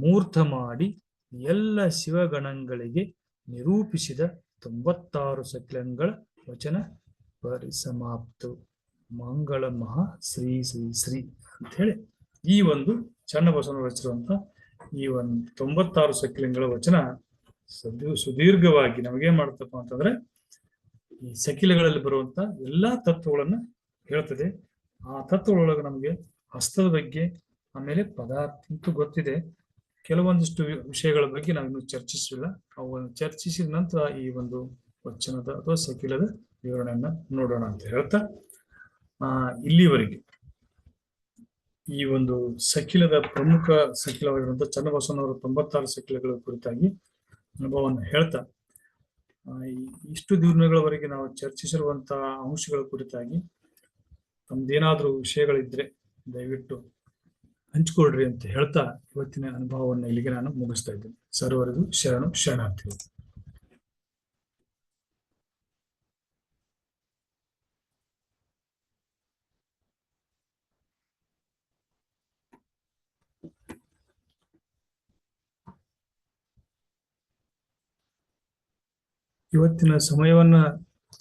S1: ಮೂರ್ತ ಮಾಡಿ ಎಲ್ಲ ಶಿವಗಣಗಳಿಗೆ ನಿರೂಪಿಸಿದ 96 ಸೆಕೆಂಡ್ಗಳ ವಚನ ಪರಿಸಮಾಪ್ತು. ಮಂಗಳ ಮಹಾ ಶ್ರೀ ಶ್ರೀ ಶ್ರೀ ಅಂತ ಹೇಳಿ ಈ ಒಂದು ಚನ್ನಬಸವನವರು ರಚಿಸಿರುವಂತ ಈ ಒಂದು 96 ಸೆಕೆಂಡ್ಗಳ ವಚನ ಸುದೀರ್ಘವಾಗಿ ನಮಗೇನ್ ಮಾಡ್ತಪ್ಪ ಅಂತಂದ್ರೆ ಈ ಸಕಿಲಗಳಲ್ಲಿ ಬರುವಂತ ಎಲ್ಲಾ ತತ್ವಗಳನ್ನ ಹೇಳ್ತದೆ. ಆ ತತ್ವಗಳೊಳಗೆ ನಮಗೆ ಹಸ್ತದ ಬಗ್ಗೆ, ಆಮೇಲೆ ಪದಾರ್ಥ ಅಂತೂ ಗೊತ್ತಿದೆ, ಕೆಲವೊಂದಿಷ್ಟು ವಿಷಯಗಳ ಬಗ್ಗೆ ನಾವಿನ್ನು ಚರ್ಚಿಸಿಲ್ಲ. ಅವುಗಳನ್ನು ಚರ್ಚಿಸಿದ ನಂತರ ಈ ಒಂದು ವಚನದ ಅಥವಾ ಸಕಿಲದ ವಿವರಣೆಯನ್ನ ನೋಡೋಣ ಅಂತ ಹೇಳ್ತಾ, ಇಲ್ಲಿವರೆಗೆ ಈ ಒಂದು ಸಕಿಲದ ಪ್ರಮುಖ ಸಕಿಲವಾಗಿರುವಂತಹ ಚನ್ನಬಸವನವರ 96 ಸಕಿಲಗಳ ಕುರಿತಾಗಿ ಅನುಭವವನ್ನು ಹೇಳ್ತಾ, ಇಷ್ಟು ದಿನಗಳವರೆಗೆ ನಾವು ಚರ್ಚಿಸಿರುವಂತಹ ಅಂಶಗಳ ಕುರಿತಾಗಿ ತಮ್ದೇನಾದ್ರೂ ವಿಷಯಗಳಿದ್ರೆ ದಯವಿಟ್ಟು ಹಂಚಿಕೊಳ್ರಿ ಅಂತ ಹೇಳ್ತಾ ಇವತ್ತಿನ ಅನುಭವವನ್ನು ಇಲ್ಲಿಗೆ ನಾನು ಮುಗಿಸ್ತಾ ಇದ್ದೇನೆ. ಸರ್ವರಿಗೂ ಶರಣಾರ್ಥಿಗಳು. ಇವತ್ತಿನ ಸಮಯವನ್ನ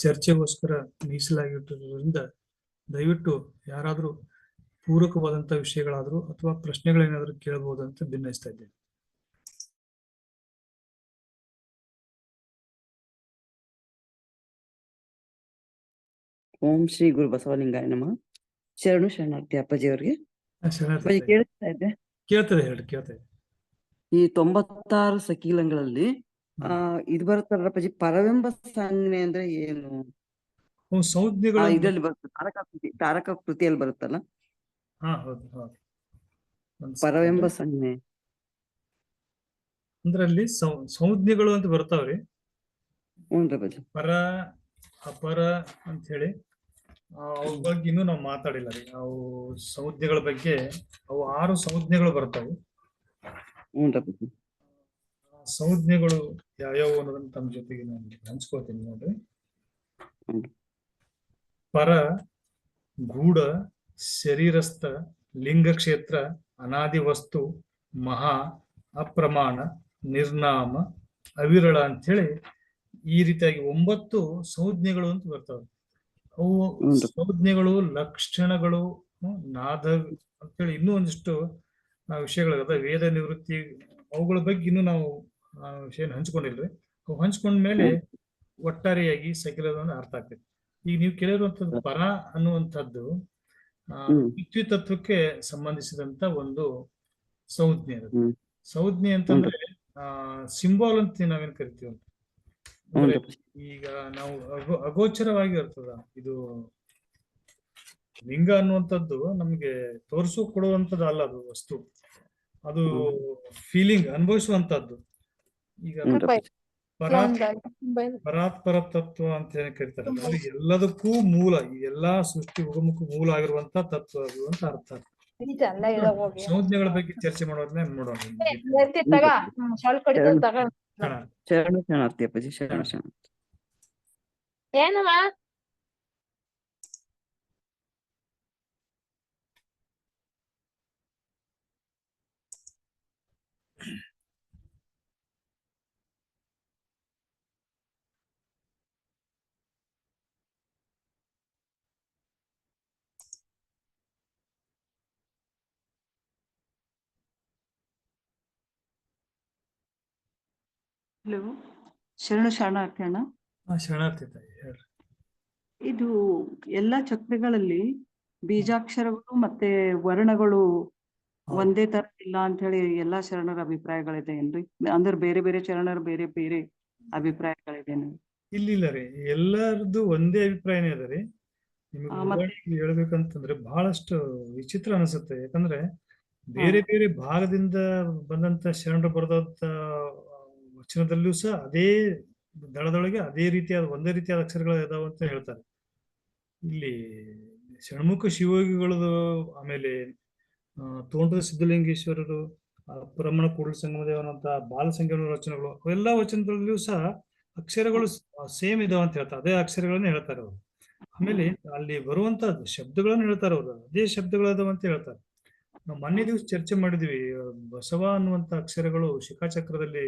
S1: ಚರ್ಚೆಗೋಸ್ಕರ ಮೀಸಲಾಗಿಟ್ಟಿರೋದ್ರಿಂದ ದಯವಿಟ್ಟು ಯಾರಾದ್ರೂ ಪೂರಕವಾದಂತ ವಿಷಯಗಳಾದ್ರೂ ಅಥವಾ ಪ್ರಶ್ನೆಗಳೇನಾದ್ರೂ ಕೇಳಬಹುದು ಅಂತ ಭಿನ್ನಯಿಸ್ತಾ ಇದ್ದೇನೆ.
S2: ಓಂ ಶ್ರೀ ಗುರು ಬಸವಲಿಂಗಾಯ ನಮಃ. ಶರಣಾರ್ಥಿ ಅಪ್ಪಾಜಿ ಅವ್ರಿಗೆ ಕೇಳ್ತಾ ಇದೆ.
S1: ಕೇಳ್ತದೆ ಹೇಳಿ, ಕೇಳ್ತದೆ.
S2: ಈ 96 ಸಕೀಲಗಳಲ್ಲಿ ಇದು ಬರುತ್ತಲ್ಲ ಅಪ್ಪಾಜಿ, ಪರವೆಂಬ ಸಂಜ್ಞೆ ಅಂದ್ರೆ ಏನು?
S1: ಸಂಜ್ಞೆಗಳು
S2: ಇದರಲ್ಲಿ ಬರುತ್ತೆ, ತಾರಕ ಕೃತಿಯಲ್ಲಿ ಬರುತ್ತಲ್ಲ. ಪರವೆಂಬ ಸಂಜ್ಞೆ
S1: ಅಂದ್ರಲ್ಲಿ ಸಂಜ್ಞೆಗಳು ಅಂತ ಬರ್ತಾವ್ರಿ. ಪರ ಅಪರ ಅಂತ ಹೇಳಿ ಅವ್ರ ಬಗ್ಗೆ ಇನ್ನೂ ನಾವು ಮಾತಾಡಿಲ್ಲ ರೀ. ಅವು ಸಂಜ್ಞೆಗಳ ಬಗ್ಗೆ ಅವು 6 ಸಂಜ್ಞೆಗಳು ಬರ್ತಾವೆ. ಸಂಜ್ಞೆಗಳು ಯಾವ್ಯಾವ ಅನ್ನೋದನ್ನ ತಮ್ಮ ಜೊತೆಗೆ ನಾನು ಹಂಚ್ಕೋತೀನಿ ನೋಡ್ರಿ. ಪರ, ಗೂಢ, ಶರೀರಸ್ಥ, ಲಿಂಗ ಕ್ಷೇತ್ರ, ಅನಾದಿ ವಸ್ತು, ಮಹಾ, ಅಪ್ರಮಾಣ, ನಿರ್ನಾಮ, ಅವಿರಳ ಅಂತೇಳಿ ಈ ರೀತಿಯಾಗಿ 9 ಸಂಜ್ಞೆಗಳು ಅಂತ ಬರ್ತವೆ. ಅವು
S2: ಹ್ಞೂನ್ರಿ.
S1: ಸಂಜ್ಞೆಗಳು, ಲಕ್ಷಣಗಳು, ನಾದ ಅಂತೇಳಿ ಇನ್ನೂ ಒಂದಿಷ್ಟು ವಿಷಯಗಳಾಗದ. ವೇದ ನಿವೃತ್ತಿ ಅವುಗಳ ಬಗ್ಗೆ ಇನ್ನೂ ನಾವು ವಿಷಯ ಹಂಚ್ಕೊಂಡಿಲ್ರಿ. ಅವು ಹಂಚ್ಕೊಂಡ್ಮೇಲೆ ಒಟ್ಟಾರೆಯಾಗಿ ಸಕಲವನ್ನು ಅರ್ಥ ಆಗ್ತೈತಿ. ಈಗ ನೀವು ಕೇಳಿರುವಂತದ್ದು ಪರ ಅನ್ನುವಂಥದ್ದು ಪೃಥ್ವಿ ತತ್ವಕ್ಕೆ ಸಂಬಂಧಿಸಿದಂತ ಒಂದು ಸಂಜ್ಞೆ. ಸಂಜ್ಞೆ ಅಂತಂದ್ರೆ ಸಿಂಬಾಲ್ ಅಂತ ನಾವೇನ್ ಕರಿತೀವಿ ಅಂತ. ಅಂದ್ರೆ ಈಗ ನಾವು ಅಗೋಚರವಾಗಿ ಇರ್ತದ. ಇದು ಲಿಂಗ ಅನ್ನುವಂಥದ್ದು ನಮ್ಗೆ ತೋರಿಸು ಕೊಡುವಂಥದ್ದು ಅಲ್ಲ, ಅದು ವಸ್ತು, ಅದು ಫೀಲಿಂಗ್ ಅನುಭವಿಸುವಂತದ್ದು. ಈಗ ಪರಾತ್ಪರ ತತ್ವ ಅಂತ ಏನ್ ಕರೀತಾರೆ, ಅಂದ್ರೆ ಎಲ್ಲದಕ್ಕೂ ಮೂಲ, ಈ ಎಲ್ಲಾ ಸೃಷ್ಟಿ ಉಗಮಕ್ಕೂ ಮೂಲ ಆಗಿರುವಂತ ತತ್ವ ಅದು ಅಂತ ಅರ್ಥ. ಸಂಜ್ಞೆಗಳ ಬಗ್ಗೆ ಚರ್ಚೆ ಮಾಡೋದನ್ನ ನೋಡೋಣ.
S2: ಶರಣು ಶರಣಾರ್ಥಿ ಅಪ್ಪಾಜಿ, ಶರಣು ಶರಣಾರ್ಥಿ.
S3: ಏನಮ್ಮ
S4: ಹಲೋ, ಶರಣು ಶರಣಾರ್ಥಿ ಅಣ್ಣ.
S1: ಶರಣಾರ್ಥಿ ತಾಯಿ ಹೇಳ್ರಿ.
S4: ಇದು ಎಲ್ಲಾ ಚಕ್ರಗಳಲ್ಲಿ ಬೀಜಾಕ್ಷರಗಳು ಮತ್ತೆ ವರ್ಣಗಳು ಒಂದೇ ತರ ಇಲ್ಲ ಅಂತ ಹೇಳಿ ಎಲ್ಲಾ ಶರಣರ ಅಭಿಪ್ರಾಯಗಳಿದೆ ಏನ್ರಿ? ಅಂದ್ರೆ ಬೇರೆ ಬೇರೆ ಶರಣರ ಬೇರೆ ಬೇರೆ ಅಭಿಪ್ರಾಯಗಳಿದೇನು?
S1: ಇಲ್ಲ ರೀ, ಎಲ್ಲರದ್ದು ಒಂದೇ ಅಭಿಪ್ರಾಯನೇ ಅದ ರೀ. ನಿಮಗೆ ಹೇಳ್ಬೇಕಂತಂದ್ರೆ ಬಹಳಷ್ಟು ವಿಚಿತ್ರ ಅನಿಸುತ್ತೆ. ಯಾಕಂದ್ರೆ ಬೇರೆ ಬೇರೆ ಭಾಗದಿಂದ ಬಂದಂತ ಶರಣರು ಬರೆದಂತ ವಚನದಲ್ಲೂ ಸಹ ಅದೇ ದಳದೊಳಗೆ ಅದೇ ರೀತಿಯಾದ ಒಂದೇ ರೀತಿಯಾದ ಅಕ್ಷರಗಳು ಇದಾವ ಅಂತ ಹೇಳ್ತಾರೆ. ಇಲ್ಲಿ ಷಣ್ಮುಖ ಶಿವಯೋಗಿಗಳದು, ಆಮೇಲೆ ತೋಂಟದ ಸಿದ್ಧಲಿಂಗೇಶ್ವರರು, ಬ್ರಹ್ಮಣ ಕೂಡಲ ಸಂಗಮದೇವನಂತ ಬಾಲ ಸಂಗಮ ವಚನಗಳು, ಅವೆಲ್ಲಾ ವಚನದಲ್ಲಿಯೂ ಸಹ ಅಕ್ಷರಗಳು ಸೇಮ್ ಇದಾವ ಅಂತ ಹೇಳ್ತಾರೆ. ಅದೇ ಅಕ್ಷರಗಳನ್ನ ಹೇಳ್ತಾರೆ ಅವರು. ಆಮೇಲೆ ಅಲ್ಲಿ ಬರುವಂತ ಶಬ್ದಗಳನ್ನು ಹೇಳ್ತಾರೆ ಅವರು, ಅದೇ ಶಬ್ದಗಳದಾವ ಅಂತ ಹೇಳ್ತಾರೆ. ನಾವು ಮೊನ್ನೆ ದಿವಸ ಚರ್ಚೆ ಮಾಡಿದ್ವಿ, ಬಸವ ಅನ್ನುವಂತ ಅಕ್ಷರಗಳು ಶಿಖಾಚಕ್ರದಲ್ಲಿ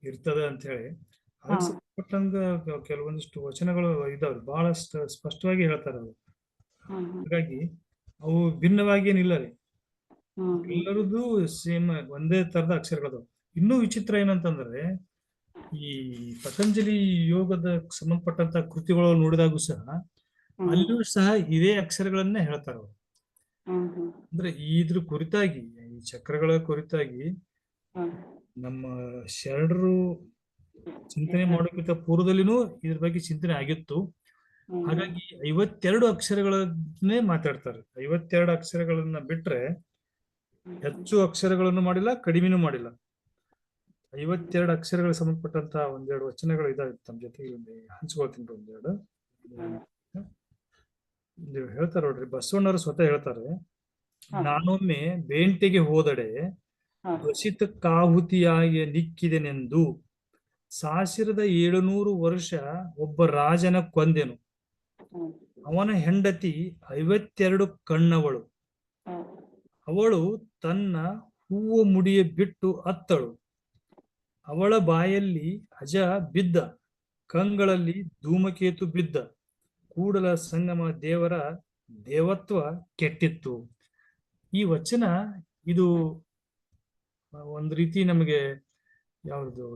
S1: ಇರ್ತದೆ ಅಂತ ಹೇಳಿ. ಅದಕ್ಕೆ ಸಂಬಂಧಪಟ್ಟಂಗ ಕೆಲವೊಂದಿಷ್ಟು ವಚನಗಳು ಇದಾವ್ರಿ, ಬಹಳ ಸ್ಪಷ್ಟವಾಗಿ ಹೇಳ್ತಾರೆ ಅವರು. ಹಾಗಾಗಿ ಅವು ಭಿನ್ನವಾಗಿ ಏನಿಲ್ಲ ರೀ, ಎಲ್ಲರದ್ದು ಸೇಮ್ ಒಂದೇ ತರದ ಅಕ್ಷರಗಳು. ಇನ್ನೂ ವಿಚಿತ್ರ ಏನಂತಂದ್ರೆ, ಈ ಪತಂಜಲಿ ಯೋಗದ ಸಂಬಂಧಪಟ್ಟಂತ ಕೃತಿಗಳು ನೋಡಿದಾಗೂ ಸಹ ಅಲ್ಲೂ ಸಹ ಇದೇ ಅಕ್ಷರಗಳನ್ನೇ ಹೇಳ್ತಾರೆ ಅವರು. ಅಂದ್ರೆ ಇದ್ರ ಕುರಿತಾಗಿ, ಈ ಚಕ್ರಗಳ ಕುರಿತಾಗಿ ನಮ್ಮ ಶರಣರು ಚಿಂತನೆ ಮಾಡೋಕ್ಕಿಂತ ಪೂರ್ವದಲ್ಲಿನೂ ಇದ್ರ ಬಗ್ಗೆ ಚಿಂತನೆ ಆಗಿತ್ತು. ಹಾಗಾಗಿ 52 ಅಕ್ಷರಗಳನ್ನೇ ಮಾತಾಡ್ತಾರೆ. 52 ಅಕ್ಷರಗಳನ್ನ ಬಿಟ್ರೆ ಹೆಚ್ಚು ಅಕ್ಷರಗಳನ್ನು ಮಾಡಿಲ್ಲ, ಕಡಿಮೆನೂ ಮಾಡಿಲ್ಲ. 52 ಅಕ್ಷರಗಳಿಗೆ ಸಂಬಂಧಪಟ್ಟಂತ ಒಂದೆರಡು ವಚನಗಳು ಇದಾವೆ ತಮ್ಮ ಜೊತೆಗೆ ಹಂಚ್ಕೊಳ್ತೀನಿ. ಒಂದೆರಡು ನೀವು ಹೇಳ್ತಾರೆ ನೋಡ್ರಿ, ಬಸವಣ್ಣವರು ಸ್ವತಃ ಹೇಳ್ತಾರೆ, ನಾನೊಮ್ಮೆ ಬೇಂಟೆಗೆ ಹೋದಡೆ ವಸಿತ ಕಾಹುತಿಯಾಗಿ ನಿಕ್ಕಿದೆನೆಂದು, ಸಾಸಿರದ 700 ವರ್ಷ ಒಬ್ಬ ರಾಜನ ಕೊಂದೆನು, ಅವನ ಹೆಂಡತಿ 52 ಕಣ್ಣವಳು, ಅವಳು ತನ್ನ ಹೂವು ಮುಡಿಯ ಬಿಟ್ಟು ಅತ್ತಳು, ಅವಳ ಬಾಯಲ್ಲಿ ಅಜ ಬಿದ್ದ, ಕಂಗಳಲ್ಲಿ ಧೂಮಕೇತು ಬಿದ್ದ, ಕೂಡಲ ಸಂಗಮ ದೇವರ ದೇವತ್ವ ಕೆಟ್ಟಿತ್ತು. ಈ ವಚನ ಇದು ಒಂದು ರೀತಿ ನಮಗೆ ಯಾವುದು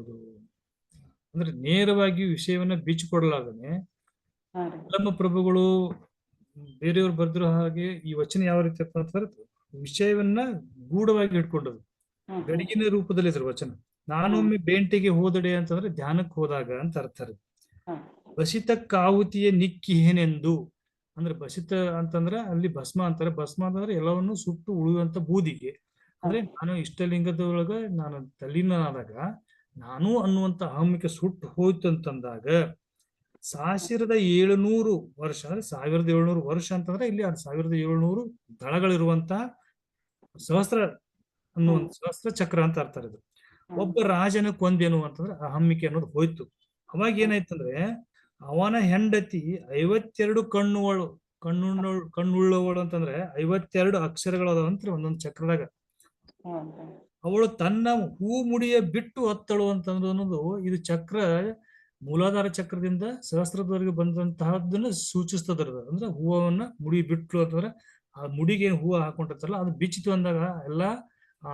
S1: ಅಂದ್ರೆ ನೇರವಾಗಿ ವಿಷಯವನ್ನ ಬಿಚ್ಚಿಕೊಡಲಾಗನೆ ನಮ್ಮ ಪ್ರಭುಗಳು ಬೇರೆಯವರು ಬರ್ದಿರೋ ಹಾಗೆ ಈ ವಚನ ಯಾವ ರೀತಿ ಅಂತಂದ್ರೆ ವಿಷಯವನ್ನ ಗೂಢವಾಗಿ ಇಟ್ಕೊಂಡದು, ಗಡಿಗಿನ ರೂಪದಲ್ಲಿ ಇದ್ರ ವಚನ. ನಾನೊಮ್ಮೆ ಬೇಂಟೆಗೆ ಹೋದಡೆ ಅಂತಂದ್ರೆ ಧ್ಯಾನಕ್ಕೆ ಹೋದಾಗ ಅಂತ ಅರ್ಥ. ಬಸಿತ ಕಾವುತಿಯ ನಿಕ್ಕಿಹೇನೆಂದು ಅಂದ್ರೆ ಬಸಿತ ಅಂತಂದ್ರೆ ಅಲ್ಲಿ ಭಸ್ಮ ಅಂತಾರೆ. ಭಸ್ಮ ಅಂತಂದ್ರೆ ಎಲ್ಲವನ್ನು ಸುಟ್ಟು ಉಳಿಯುವಂತ ಬೂದಿಗೆ. ಅಂದ್ರೆ ನಾನು ಇಷ್ಟಲಿಂಗದೊಳಗ ನಾನು ತಲ್ಲೀನಾದಾಗ ನಾನು ಅನ್ನುವಂತ ಅಹಮಿಕೆ ಸುಟ್ಟು ಹೋಯ್ತು ಅಂತಂದಾಗ, ಸಾಸಿರದ 700 ವರ್ಷ ಅಂದ್ರೆ 1700 ವರ್ಷ ಅಂತಂದ್ರೆ ಇಲ್ಲಿ 1700 ದಳಗಳಿರುವಂತಹ ಸಹಸ್ರ ಅನ್ನುವಂತ ಸಹಸ್ರ ಚಕ್ರ ಅಂತ ಅರ್ಥ ಇದು. ಒಬ್ಬ ರಾಜನ ಕೊಂದೇನು ಅಂತಂದ್ರೆ ಅಹಮ್ಮಿಕೆ ಅನ್ನೋದು ಹೋಯ್ತು. ಅವಾಗ ಏನಾಯ್ತಂದ್ರೆ ಅವನ ಹೆಂಡತಿ 52 ಕಣ್ಣುಳ್ಳವಳು ಅಂತಂದ್ರೆ 52 ಅಕ್ಷರಗಳದಂತ್ರಿ ಒಂದೊಂದು ಚಕ್ರದಾಗ.
S4: ಹ್ಮ್
S1: ಅವಳು ತನ್ನ ಹೂ ಮುಡಿಯ ಬಿಟ್ಟು ಹತ್ತಳು ಅಂತಂದ್ರೆ ಅನ್ನೋದು ಇದು ಚಕ್ರ ಮೂಲಾಧಾರ ಚಕ್ರದಿಂದ ಸಹಸ್ರದವರೆಗೆ ಬಂದಂತಹದನ್ನ ಸೂಚಿಸ್ತದ. ಅಂದ್ರೆ ಹೂವನ್ನ ಮುಡಿ ಬಿಟ್ಲು ಅಂತಂದ್ರೆ ಆ ಮುಡಿಗೆ ಏನ್ ಹೂವು ಹಾಕೊಂಡಿರ್ತಾರಲ್ಲ ಅದು ಬಿಚ್ಚಿತು ಅಂದಾಗ ಎಲ್ಲಾ ಆ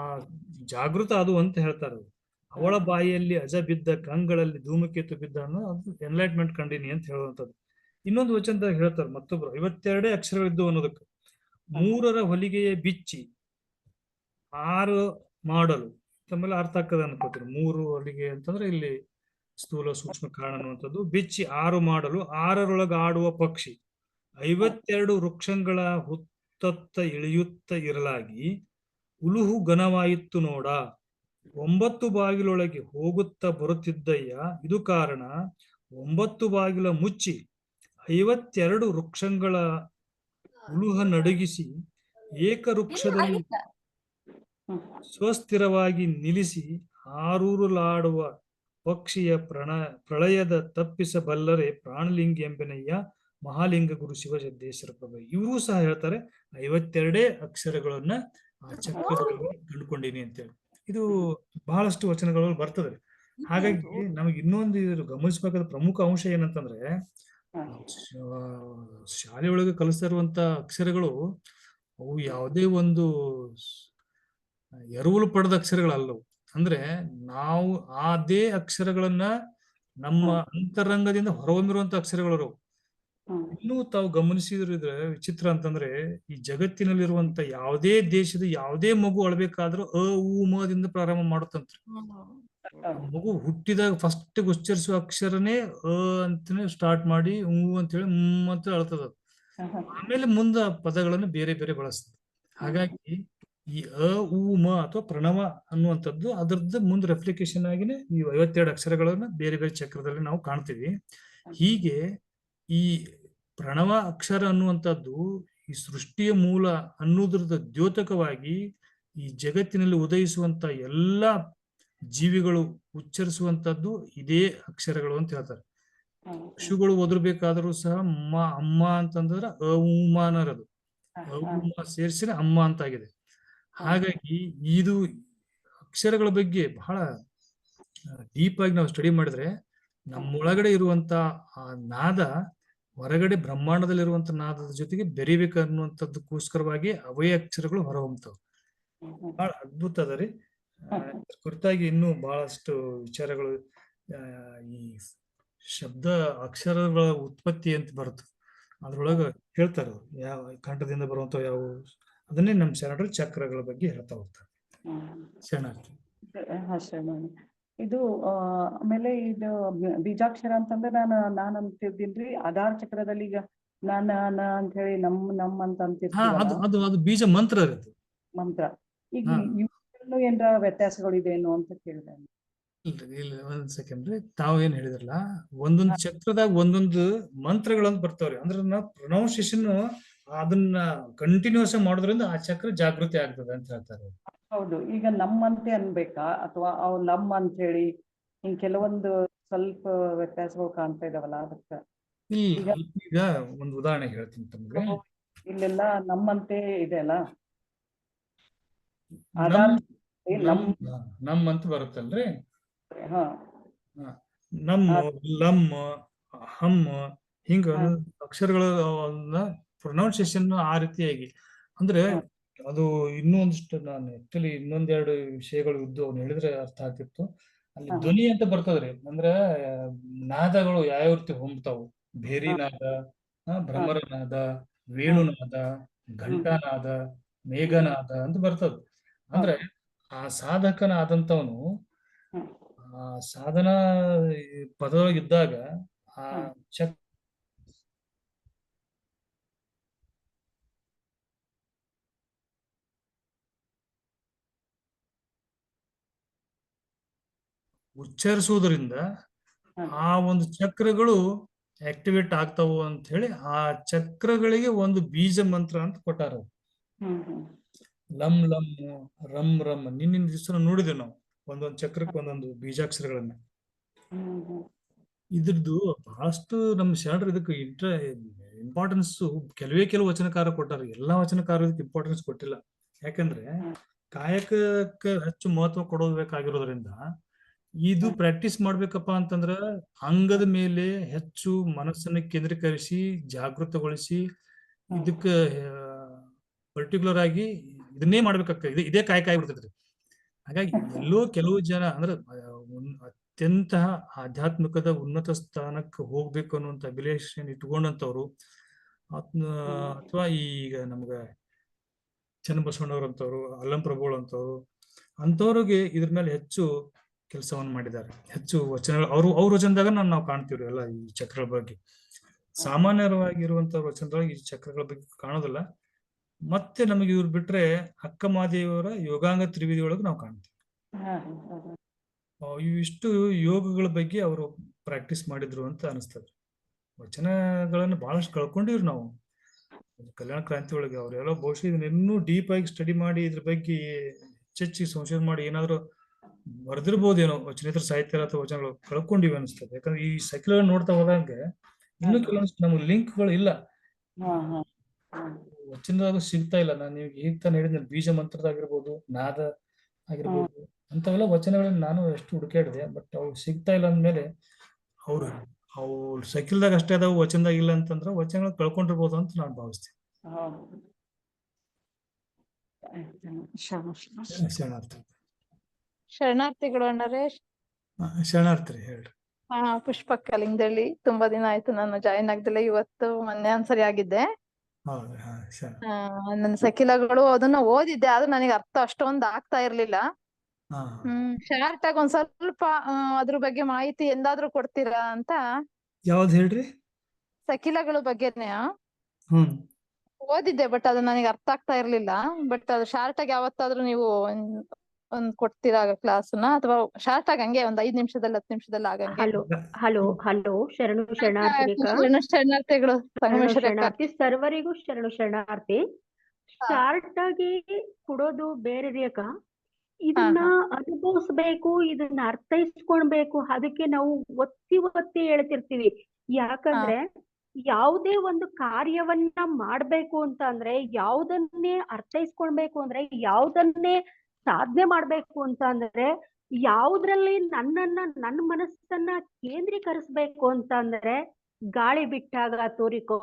S1: ಜಾಗೃತ ಅದು ಅಂತ ಹೇಳ್ತಾರೆ. ಅವಳ ಬಾಯಿಯಲ್ಲಿ ಅಜ ಬಿದ್ದ, ಕಂಗಳಲ್ಲಿ ಧೂಮಕೇತು ಬಿದ್ದ ಅನ್ನೋ ಅದು ಎನ್ಲೈಟ್ಮೆಂಟ್ ಕಂಡಿನಿ ಅಂತ ಹೇಳುವಂಥದ್ದು. ಇನ್ನೊಂದು ವಚನದಾಗ ಹೇಳ್ತಾರೆ ಮತ್ತೊಬ್ರು 52 ಅಕ್ಷರಗಳಿದ್ದು ಅನ್ನೋದಕ್ಕೆ. 3 ಹೊಲಿಗೆಯ ಬಿಚ್ಚಿ 6 ಮಾಡಲು ತಮ್ಮೆಲ್ಲ ಅರ್ಥ ಆಗ್ತದೆ ಅನ್ಕೋತೀರಿ. 3 ಹೊಲಿಗೆ ಅಂತಂದ್ರೆ ಇಲ್ಲಿ ಸ್ಥೂಲ ಸೂಕ್ಷ್ಮ ಕಾರಣ ಅನ್ನುವಂಥದ್ದು. ಬಿಚ್ಚಿ 6 ಮಾಡಲು 6ರೊಳಗ ಆಡುವ ಪಕ್ಷಿ 52 ವೃಕ್ಷಗಳ ಹುತ್ತತ್ತ ಇಳಿಯುತ್ತ ಇರಲಾಗಿ ಉಲುಹು ಘನವಾಯಿತು ನೋಡ. 9 ಬಾಗಿಲೊಳಗೆ ಹೋಗುತ್ತಾ ಬರುತ್ತಿದ್ದಯ್ಯ. ಇದು ಕಾರಣ 9 ಬಾಗಿಲ ಮುಚ್ಚಿ 52 ವೃಕ್ಷಗಳ ಉಲುಹ ನಡಗಿಸಿ ಏಕವೃಕ್ಷದಲ್ಲಿ ಸ್ವಸ್ಥಿರವಾಗಿ ನಿಲ್ಲಿಸಿ ಆರೂರುಲಾಡುವ ಪಕ್ಷಿಯ ಪ್ರಳಯದ ತಪ್ಪಿಸಬಲ್ಲರೆ ಪ್ರಾಣಲಿಂಗ ಎಂಬೆನಯ್ಯ ಮಹಾಲಿಂಗ ಗುರು ಶಿವ ಸಿದ್ದೇಶ್ವರ ಪ್ರಭು. ಇವರು ಸಹ ಹೇಳ್ತಾರೆ 52 ಅಕ್ಷರಗಳನ್ನ ಆ ಚಕ್ರದಲ್ಲಿ ಕಂಡುಕೊಂಡಿನಿ ಅಂತೇಳಿ. ಇದು ಬಹಳಷ್ಟು ವಚನಗಳಲ್ಲಿ ಬರ್ತದೆ. ಹಾಗಾಗಿ ನಮಗೆ ಇನ್ನೊಂದು ಇದ್ರ ಗಮನಿಸಬೇಕಾದ ಪ್ರಮುಖ ಅಂಶ ಏನಂತಂದ್ರೆ ಶಾಲೆಯೊಳಗೆ ಕಲಿಸ್ತಾ ಇರುವಂತ ಅಕ್ಷರಗಳು ಅವು ಯಾವುದೇ ಒಂದು ಎರವಲು ಪಡೆದ ಅಕ್ಷರಗಳಲ್ಲವು. ಅಂದ್ರೆ ನಾವು ಅದೇ ಅಕ್ಷರಗಳನ್ನ ನಮ್ಮ ಅಂತರಂಗದಿಂದ ಹೊರಹೊಮ್ಮಿರುವಂತ ಅಕ್ಷರಗಳು. ಇನ್ನೂ ತಾವು ಗಮನಿಸಿದ್ರೆ ವಿಚಿತ್ರ ಅಂತಂದ್ರೆ ಈ ಜಗತ್ತಿನಲ್ಲಿರುವಂತ ಯಾವುದೇ ದೇಶದ ಯಾವುದೇ ಮಗು ಅಳ್ಬೇಕಾದ್ರೂ ಅ ಉ ಮದಿಂದ ಪ್ರಾರಂಭ ಮಾಡುತ್ತಂತ್ರಿ. ಮಗು ಹುಟ್ಟಿದಾಗ ಫಸ್ಟ್ ಉಚ್ಚರಿಸುವ ಅಕ್ಷರನೇ ಅ ಅಂತಾನೆ ಸ್ಟಾರ್ಟ್ ಮಾಡಿ ಅಂತ ಹೇಳಿ ಅಂತ ಅಳ್ತದ. ಆಮೇಲೆ ಮುಂದ ಪದಗಳನ್ನು ಬೇರೆ ಬೇರೆ ಬಳಸ್ತದೆ. ಹಾಗಾಗಿ ಈ ಅ ಉ ಮ ಅಥವಾ ಪ್ರಣವ ಅನ್ನುವಂಥದ್ದು ಅದರದ್ದು ಮುಂದೆ ರೆಪ್ಲಿಕೇಶನ್ ಆಗಿನೇ ಈ 52 ಅಕ್ಷರಗಳನ್ನ ಬೇರೆ ಬೇರೆ ಚಕ್ರದಲ್ಲಿ ನಾವು ಕಾಣ್ತೀವಿ. ಹೀಗೆ ಈ ಪ್ರಣವ ಅಕ್ಷರ ಅನ್ನುವಂಥದ್ದು ಈ ಸೃಷ್ಟಿಯ ಮೂಲ ಅನ್ನುವುದ್ರದ ದ್ಯೋತಕವಾಗಿ ಈ ಜಗತ್ತಿನಲ್ಲಿ ಉದಯಿಸುವಂತ ಎಲ್ಲಾ ಜೀವಿಗಳು ಉಚ್ಚರಿಸುವಂತದ್ದು ಇದೇ ಅಕ್ಷರಗಳು ಅಂತ ಹೇಳ್ತಾರೆ. ಪಶುಗಳು ಒದರ್ಬೇಕಾದ್ರೂ ಸಹ ಅಮ್ಮ ಅಂತಂದ್ರೆ ಅವಮಾನರದು ಸೇರಿಸಿನ ಅಮ್ಮ ಅಂತಾಗಿದೆ. ಹಾಗಾಗಿ ಇದು ಅಕ್ಷರಗಳ ಬಗ್ಗೆ ಬಹಳ ಡೀಪ್ ಆಗಿ ನಾವು ಸ್ಟಡಿ ಮಾಡಿದ್ರೆ ನಮ್ಮೊಳಗಡೆ ಇರುವಂತ ಆ ನಾದ ಹೊರಗಡೆ ಬ್ರಹ್ಮಾಂಡದಲ್ಲಿರುವಂತ ನಾದದ ಜೊತೆಗೆ ಬೆರಿಬೇಕು ಅನ್ನುವಂಥದ್ದಕ್ಕೋಸ್ಕರವಾಗಿ ಅವಯ ಅಕ್ಷರಗಳು ಹೊರಹೊಮ್ಮತಾವ. ಬಹಳ ಅದ್ಭುತ ಅದ ರೀ. ಕುರಿತಾಗಿ ಇನ್ನೂ ಬಹಳಷ್ಟು ವಿಚಾರಗಳು ಈ ಶಬ್ದ ಅಕ್ಷರಗಳ ಉತ್ಪತ್ತಿ ಅಂತ ಬರುತ್ತೆ ಅದ್ರೊಳಗ ಹೇಳ್ತಾರ ಯಾವ ಕಂಠದಿಂದ ಬರುವಂತ ಯಾವ ಅದನ್ನೇ ನಮ್ಮ ಶರಣರು ಚಕ್ರಗಳ ಬಗ್ಗೆ ಹೇಳ್ತಾ ಹೋಗ್ತಾರೆ. ಶರಣಾರ್ಥಿ.
S4: ಇದು ಆಮೇಲೆ ಇದು ಬೀಜಾಕ್ಷರ ಅಂತಂದ್ರೆ ನಾನು ಅಂತಿದ್ದೀನ್ರಿ ಆಧಾರ್ ಚಕ್ರದಲ್ಲಿ ಈಗ ನಾನ ಅಂತ ಹೇಳಿ ನಮ್ ಅಂತ ಅಂತಿರ್ತೀವಲ್ಲ
S1: ಅದು ಬೀಜ ಮಂತ್ರ ಇರುತ್ತೆ.
S4: ಮಂತ್ರ ಈಗ ಇವ್ರಲ್ಲೂ ಏನಾರ ವ್ಯತ್ಯಾಸಗಳಿದೇನು ಅಂತ ಕೇಳಿದೆ.
S1: ಇಲ್ಲ ಒಂದ್ ಸೆಕೆಂಡ್ ರೀ. ತಾವ್ ಏನ್ ಹೇಳಿದ್ರಲ್ಲ ಒಂದೊಂದು ಚಕ್ರದಾಗ ಒಂದೊಂದು ಮಂತ್ರಗಳಂತ ಬರ್ತಾವ್ರಿ. ಅಂದ್ರೆ ನಾವು ಪ್ರೊನೌನ್ಸಿಯೇಷನ್ ಅದನ್ನ ಕಂಟಿನ್ಯೂಸ್ ಮಾಡೋದ್ರಿಂದ ಆ ಚಕ್ರ ಜಾಗೃತಿ ಆಗ್ತದೆ ಅಂತ ಹೇಳ್ತಾರೆ.
S4: ಹೌದು. ಈಗ ನಮ್ಮಂತೆ ಅನ್ಬೇಕಾ ಅಥವಾ ಅವ್ ನಮ್ ಅಂತ ಹೇಳಿ ಹಿಂಗ್ ಕೆಲವೊಂದು ಸ್ವಲ್ಪ ವ್ಯತ್ಯಾಸಗಳು ಕಾಣ್ತಾ ಇದಾವಲ್ಲ ಅದಕ್ಕ
S1: ಈಗ ಒಂದು ಉದಾಹರಣೆ ಹೇಳ್ತೀನಿ ತಮ್ಗೆ.
S4: ಇಲ್ಲೆಲ್ಲ ನಮ್ಮಂತೆ ಇದೆ ಅಲ್ಲ
S1: ನಮ್ ಅಂತ ಬರುತ್ತಲ್ರಿ. ನಮ್ಮ ಲಮ್ಮ ಹಮ್ಮ ಹಿಂಗ ಅಕ್ಷರಗಳ ಪ್ರೊನೌನ್ಸಿಯೇಷನ್ ಆ ರೀತಿಯಾಗಿ ಅಂದ್ರೆ ಅದು ಇನ್ನೊಂದಿಷ್ಟು ನಾನು ಆಕ್ಚುಲಿ ಇನ್ನೊಂದೆರಡು ವಿಷಯಗಳು ಇದ್ದು ಅವ್ನು ಹೇಳಿದ್ರೆ ಅರ್ಥ ಆಗ್ತಿತ್ತು. ಅಲ್ಲಿ ಧ್ವನಿ ಅಂತ ಬರ್ತದ್ರಿ. ಅಂದ್ರೆ ನಾದಗಳು ಯಾವ ರೀತಿ ಹೊಮ್ತಾವು. ಭೇರಿನಾದ, ಭ್ರಮರನಾದ, ವೇಣುನಾದ, ಘಂಟಾನಾದ, ಮೇಘನಾದ ಅಂತ ಬರ್ತದ. ಅಂದ್ರೆ ಆ ಸಾಧಕನಾದಂತವನು ಆ ಸಾಧನಾ ಪದದೊಳಗಿದ್ದಾಗ ಆ ಚಕ್ ಉಚ್ಚರಿಸುವುದರಿಂದ ಆ ಒಂದು ಚಕ್ರಗಳು ಆಕ್ಟಿವೇಟ್ ಆಗ್ತಾವು ಅಂತ ಹೇಳಿ ಆ ಚಕ್ರಗಳಿಗೆ ಒಂದು ಬೀಜ ಮಂತ್ರ ಅಂತ ಕೊಟ್ಟಾರ. ಲಂ ಲಂ ರಂ ರಂ ನಿನ್ನಿನ ದಿವಸ ನೋಡಿದೇವೆ ನಾವು ಒಂದೊಂದು ಚಕ್ರಕ್ಕೆ ಒಂದೊಂದು ಬೀಜಾಕ್ಷರಗಳನ್ನ. ಇದ್ರದ್ದು ಬಹಳಷ್ಟು ನಮ್ಮ ಶರಣರು ಇದಕ್ಕೆ ಇಂಪಾರ್ಟೆನ್ಸ್ ಕೆಲವು ವಚನಕಾರ ಕೊಟ್ಟಾರ, ಎಲ್ಲಾ ವಚನಕಾರರಿಗೆ ಇಂಪಾರ್ಟೆನ್ಸ್ ಕೊಟ್ಟಿಲ್ಲ. ಯಾಕಂದ್ರೆ ಕಾಯಕಕ್ಕೆ ಹೆಚ್ಚು ಮಹತ್ವ ಕೊಡಬೇಕಾಗಿರೋದ್ರಿಂದ ಇದು ಪ್ರಾಕ್ಟೀಸ್ ಮಾಡ್ಬೇಕಪ್ಪ ಅಂತಂದ್ರ ಅಂಗದ ಮೇಲೆ ಹೆಚ್ಚು ಮನಸ್ಸನ್ನ ಕೇಂದ್ರೀಕರಿಸಿ ಜಾಗೃತಗೊಳಿಸಿ ಇದಕ್ಕೆ ಪರ್ಟಿಕ್ಯುಲರ್ ಆಗಿ ಇದನ್ನೇ ಮಾಡ್ಬೇಕಾಗ್ತದೆ. ಇದೇ ಕಾಯಕ ಆಗಿಬಿಡ್ತೈತ್ರಿ. ಹಾಗಾಗಿ ಎಲ್ಲೋ ಕೆಲವು ಜನ ಅಂದ್ರೆ ಅತ್ಯಂತ ಆಧ್ಯಾತ್ಮಿಕದ ಉನ್ನತ ಸ್ಥಾನಕ್ಕೆ ಹೋಗ್ಬೇಕು ಅನ್ನುವಂತ ಅಭಿಲೇಷನ್ ಇಟ್ಕೊಂಡಂತವ್ರು ಅಥವಾ ಈಗ ನಮ್ಗ ಚನ್ನಬಸವಣ್ಣವ್ರ ಅಂತವ್ರು, ಅಲ್ಲಂ ಪ್ರಭುಗಳು ಅಂತವ್ರು ಅಂತವ್ರಿಗೆ ಇದ್ರ ಮೇಲೆ ಹೆಚ್ಚು ಕೆಲಸವನ್ನು ಮಾಡಿದ್ದಾರೆ. ಹೆಚ್ಚು ವಚನಗಳು ಅವ್ರ ವಚನದಾಗ ನಾವು ಕಾಣ್ತೀವ್ರಿ ಎಲ್ಲ ಈ ಚಕ್ರಗಳ ಬಗ್ಗೆ. ಸಾಮಾನ್ಯವಾಗಿರುವಂತ ವಚನದೊಳಗೆ ಈ ಚಕ್ರಗಳ ಬಗ್ಗೆ ಕಾಣೋದಿಲ್ಲ. ಮತ್ತೆ ನಮಗೆ ಇವ್ರು ಬಿಟ್ರೆ ಅಕ್ಕ ಮಹಾದೇವಿಯವರ ಯೋಗಾಂಗ ತ್ರಿವಿಧಿ ಒಳಗೆ ನಾವು ಕಾಣ್ತೀವಿ. ಇವಿಷ್ಟು ಯೋಗಗಳ ಬಗ್ಗೆ ಅವರು ಪ್ರಾಕ್ಟೀಸ್ ಮಾಡಿದ್ರು ಅಂತ ಅನಿಸ್ತದೆ. ವಚನಗಳನ್ನು ಬಹಳಷ್ಟು ಕಳ್ಕೊಂಡಿವ್ರಿ ನಾವು ಕಲ್ಯಾಣ ಕ್ರಾಂತಿ ಒಳಗೆ. ಅವರೆಲ್ಲ ಬಹುಶಃ ಇದನ್ನ ಇನ್ನೂ ಡೀಪ್ ಆಗಿ ಸ್ಟಡಿ ಮಾಡಿ ಇದ್ರ ಬಗ್ಗೆ ಹೆಚ್ಚೆಚ್ಚಿ ಸಂಶೋಧನೆ ಮಾಡಿ ಏನಾದ್ರು ಬರೆದಿರ್ಬೋದೇನೋ ವಚನೇತರ ಸಾಹಿತ್ಯ ಅಥವಾ ವಚನಗಳು ಕಳ್ಕೊಂಡಿವಿ ಅನಿಸ್ತದೆ. ಯಾಕಂದ್ರೆ ಈ ಸೆಕ್ಯುಲರ್ ನೋಡ್ತಾ ಹೋದಂಗೆ ಇನ್ನೂ ಕೆಲವೊಂದು ನಮ್ಗೆ ಲಿಂಕ್ಗಳು ಇಲ್ಲ, ವಚನದಾಗ ಸಿಗ್ತಾ ಇಲ್ಲ. ನಾನು ನೀವು ಈಗ ತಾನು ಹೇಳಿದ್ನ ಬೀಜ ಮಂತ್ರದಾಗಿರ್ಬೋದು, ನಾದ ಆಗಿರ್ಬೋದು, ಅಂತವೆಲ್ಲ ವಚನಗಳನ್ನ ನಾನು ಎಷ್ಟು ಹುಡುಕಾಡಿದೆ, ಬಟ್ ಅವು ಸಿಗ್ತಾ ಇಲ್ಲ ಅಂದ್ಮೇಲೆ ಅವ್ರು ಸೈಕಲ್ದಾಗ ಅಷ್ಟೇ ಅದಾವು, ವಚನದಾಗ ಇಲ್ಲ ಅಂತಂದ್ರೆ ವಚನಗಳು ಕಳ್ಕೊಂಡಿರ್ಬೋದು ಅಂತ ನಾನು ಭಾವಿಸ್ತೀನಿ. ಶರಣಾರ್ಥಿ.
S3: ಶರಣಾರ್ಥಿಗಳು ಅಣ್ಣರೇ.
S1: ಶರಣಾರ್ಥಿ ಹೇಳ್ರಿ.
S3: ಪುಷ್ಪಕ್ಕ ಲಿಂಗದಳ್ಳಿ. ತುಂಬಾ ದಿನ ಆಯ್ತು ನಾನು ಜಾಯಿನ್ ಆಗ್ದಿಲ್ಲ. ಇವತ್ತು ಮೊನ್ನೆ ಒಂದ್ಸರಿ ಆಗಿದ್ದೆ. ನನ್ನ ಸಕಿಲಗಳು ಅದನ್ನ ಓದಿದ್ದೆ, ಆದ್ರೂ ನನಗೆ ಅರ್ಥ ಅಷ್ಟೊಂದು ಆಗ್ತಾ ಇರ್ಲಿಲ್ಲ. ಶಾರ್ಟ್ ಆಗಿ ಒಂದ್ ಸ್ವಲ್ಪ ಅದ್ರ ಬಗ್ಗೆ ಮಾಹಿತಿ ಎಂದಾದ್ರೂ ಕೊಡ್ತೀರಾ ಅಂತ.
S1: ಯಾವ್ದು ಹೇಳ್ರಿ?
S3: ಸಕಿಲಗಳ ಬಗ್ಗೆನೇ ಓದಿದ್ದೆ, ಬಟ್ ಅದು ನನಗೆ ಅರ್ಥ ಆಗ್ತಾ ಇರ್ಲಿಲ್ಲ. ಬಟ್ ಅದು ಶಾರ್ಟ್ ಆಗಿ ಯಾವತ್ತಾದ್ರೂ ನೀವು ಒಂದ್ ಕೊಡ್ತೀರಾ ಕ್ಲಾಸ್ನ, ಅಥವಾ ಶಾರ್ಟ್ ಆಗಿ ಹಂಗೆ ಒಂದ್ 5 ನಿಮಿಷದಲ್ಲಿ 10 ನಿಮಿಷದಲ್ಲಿ ಆಗಂಗೆ?
S5: ಹಲೋ
S3: ಶರಣಾರ್ಥಿಗಳು.
S5: ಶರಣಾರ್ಥಿ ಸರ್ವರಿಗೂ ಶರಣಾರ್ಥಿ. ಶಾರ್ಟ್ ಆಗಿ ಕೊಡೋದು ಬೇರೆ ರೇಖ, ಇದನ್ನ ಅನುಭವಿಸ್ಬೇಕು, ಇದನ್ನ ಅರ್ಥೈಸ್ಕೊಳ್ಬೇಕು. ಅದಕ್ಕೆ ನಾವು ಒತ್ತಿ ಹೇಳ್ತಿರ್ತೀವಿ. ಯಾಕಂದ್ರೆ ಯಾವುದೇ ಒಂದು ಕಾರ್ಯವನ್ನ ಮಾಡ್ಬೇಕು ಅಂತ ಅಂದ್ರೆ, ಯಾವುದನ್ನೇ ಅರ್ಥೈಸ್ಕೊಳ್ಬೇಕು ಅಂದ್ರೆ, ಯಾವುದನ್ನೇ ಸಾಧನೆ ಮಾಡ್ಬೇಕು ಅಂತ ಅಂದ್ರೆ, ಯಾವುದ್ರಲ್ಲಿ ನನ್ನ ಮನಸ್ಸನ್ನ ಕೇಂದ್ರೀಕರಿಸ್ಬೇಕು ಅಂತ ಅಂದ್ರೆ, ಗಾಳಿ ಬಿಟ್ಟಾಗ ತೋರಿಕೋ,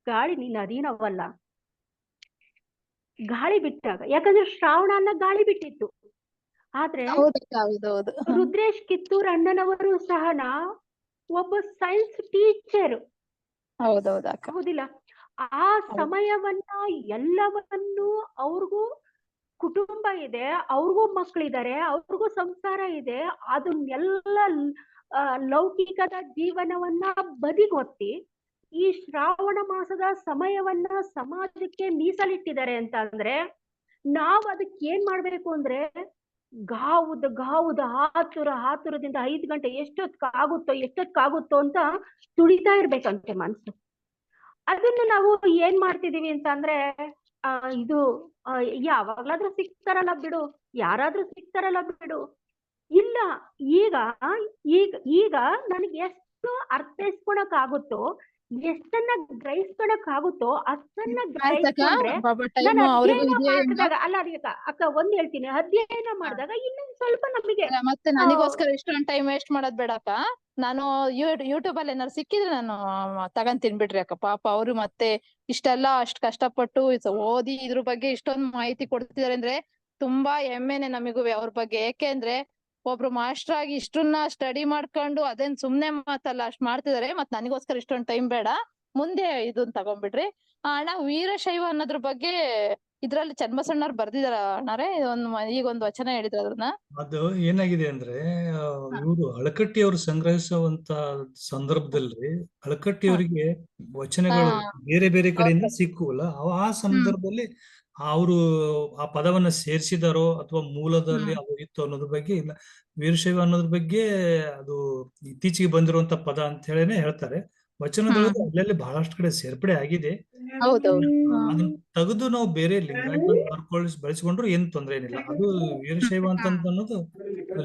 S5: ಗಾಳಿ ನೀನ್ ಅಧೀನವಲ್ಲ. ಗಾಳಿ ಬಿಟ್ಟಾಗ, ಯಾಕಂದ್ರೆ ಶ್ರಾವಣ ಗಾಳಿ ಬಿಟ್ಟಿತ್ತು. ಆದ್ರೆ ರುದ್ರೇಶ್ ಕಿತ್ತೂರ್ ಅಣ್ಣನವರು ಸಹನ ಒಬ್ಬ ಸೈನ್ಸ್ ಟೀಚರ್. ಹೌದಿಲ್ಲ? ಆ ಸಮಯವನ್ನ ಎಲ್ಲವನ್ನು, ಅವ್ರಿಗೂ ಕುಟುಂಬ ಇದೆ, ಅವ್ರಿಗೂ ಮಕ್ಕಳಿದ್ದಾರೆ, ಅವ್ರಿಗೂ ಸಂಸಾರ ಇದೆ, ಅದನ್ನೆಲ್ಲ ಲೌಕಿಕದ ಜೀವನವನ್ನ ಬದಿಗೊತ್ತಿ ಈ ಶ್ರಾವಣ ಮಾಸದ ಸಮಯವನ್ನ ಸಮಾಜಕ್ಕೆ ಮೀಸಲಿಟ್ಟಿದ್ದಾರೆ ಅಂತ ಅಂದ್ರೆ, ನಾವ್ ಅದಕ್ಕೆ ಏನ್ ಮಾಡ್ಬೇಕು ಅಂದ್ರೆ, ಗಾವುದ ಆತುರದಿಂದ 5 ಗಂಟೆ ಎಷ್ಟೊತ್ತಾಗುತ್ತೋ ಅಂತ ತುಳಿತಾ ಇರ್ಬೇಕಂತೆ ಮನ್ಸು. ಅದನ್ನು ನಾವು ಏನ್ ಮಾಡ್ತಿದೀವಿ ಅಂತ ಅಂದ್ರೆ, ಇದು ಯಾವಾಗ್ಲಾದ್ರೂ ಸಿಗ್ತಾರಲ್ಲ ಬಿಡು, ಯಾರಾದ್ರೂ ಸಿಗ್ತಾರಲ್ಲ ಬಿಡು. ಇಲ್ಲ, ಈಗ ನನಗೆ ಎಷ್ಟು ಅರ್ಥೈಸ್ಕೊಳಕ್ ಆಗುತ್ತೋ, ಎಷ್ಟನ್ನ ಗ್ರಹಿಸ್ಕೊಳಕ್ ಆಗುತ್ತೋ ಅಷ್ಟನ್ನ ಗ್ರಹಿಸ್ಕೊಂಡ್ರೆ, ಅಲ್ಲ ಅಕ್ಕ ಒಂದ್ ಹೇಳ್ತೀನಿ, ಅಧ್ಯಯನ ಮಾಡಿದಾಗ ಇನ್ನೊಂದ್ ಸ್ವಲ್ಪ ನಮಗೆ.
S3: ಮತ್ತೆ ನನಗೋಸ್ಕರ ಇಷ್ಟೊಂದು ಟೈಮ್ ವೇಸ್ಟ್ ಮಾಡೋದ್ ಬೇಡಕ್ಕ. ನಾನು ಯೂಟ್ಯೂಬ್ ಅಲ್ಲಿ ಏನಾದ್ರು ಸಿಕ್ಕಿದ್ರೆ ನಾನು ತಗೊಂತೀನಿ ಬಿಡ್ರಿ ಅಕ್ಕ. ಪಾಪ ಅವ್ರು ಮತ್ತೆ ಇಷ್ಟೆಲ್ಲ ಅಷ್ಟ್ ಕಷ್ಟಪಟ್ಟು ಓದಿ ಇದ್ರ ಬಗ್ಗೆ ಇಷ್ಟೊಂದು ಮಾಹಿತಿ ಕೊಡ್ತಿದಾರೆ ಅಂದ್ರೆ ತುಂಬಾ ಹೆಮ್ಮೆನೆ ನಮಿಗೂ ಅವ್ರ ಬಗ್ಗೆ. ಯಾಕೆಂದ್ರೆ ಒಬ್ರು ಮಾಸ್ಟರ್ ಆಗಿ ಇಷ್ಟನ್ನ ಸ್ಟಡಿ ಮಾಡ್ಕೊಂಡು ಅದೇನ್ ಸುಮ್ನೆ ಮಾತಲ್ಲ, ಅಷ್ಟ್ ಮಾಡ್ತಿದಾರೆ. ಮತ್ ನನಗೋಸ್ಕರ ಇಷ್ಟೊಂದು ಟೈಮ್ ಬೇಡ, ಮುಂದೆ ಇದನ್ ತಗೊಂಡ್ಬಿಡ್ರಿ. ಅಣ್ಣ, ವೀರಶೈವ ಅನ್ನೋದ್ರ ಬಗ್ಗೆ ಇದ್ರಲ್ಲಿ ಚನ್ನಬಸವಣ್ಣವ್ರು ಬರ್ದಿದಾರ ಅಣ್ಣರೇ? ಈಗ ಒಂದು ವಚನ ಹೇಳಿದ್ರ ಅದನ್ನ.
S1: ಅದು ಏನಾಗಿದೆ ಅಂದ್ರೆ, ಇವರು ಹಳಕಟ್ಟಿಯವರು ಸಂಗ್ರಹಿಸುವಂತ ಸಂದರ್ಭದಲ್ಲಿ ಹಳಕಟ್ಟಿಯವರಿಗೆ ವಚನಗಳು ಬೇರೆ ಬೇರೆ ಕಡೆಯಿಂದ ಸಿಕ್ಕುವಲ್ಲ, ಆ ಸಂದರ್ಭದಲ್ಲಿ ಅವರು ಆ ಪದವನ್ನ ಸೇರಿಸಿದಾರೋ ಅಥವಾ ಮೂಲದಲ್ಲಿ ಅದು ಇತ್ತು ಅನ್ನೋದ್ರ ಬಗ್ಗೆ ಇಲ್ಲ. ವೀರಶೈವ ಅನ್ನೋದ್ರ ಬಗ್ಗೆ ಅದು ಇತ್ತೀಚೆಗೆ ಬಂದಿರುವಂತ ಪದ ಅಂತ ಹೇಳಿನೇ ಹೇಳ್ತಾರೆ. ವಚನದೊಳಗೆ ಅಲ್ಲಲ್ಲಿ ಬಹಳಷ್ಟು ಕಡೆ ಸೇರ್ಪಡೆ ಆಗಿದೆ. ಅದನ್ನ ತೆಗೆದು ನಾವು ಬೇರೆ ಲಿಂಗಾಯತ ಬಳಸಿಕೊಂಡ್ರು ಏನ್ ತೊಂದ್ರೆ ಏನಿಲ್ಲ. ಅದು ವೀರಶೈವ ಅಂತ ಅನ್ನೋದು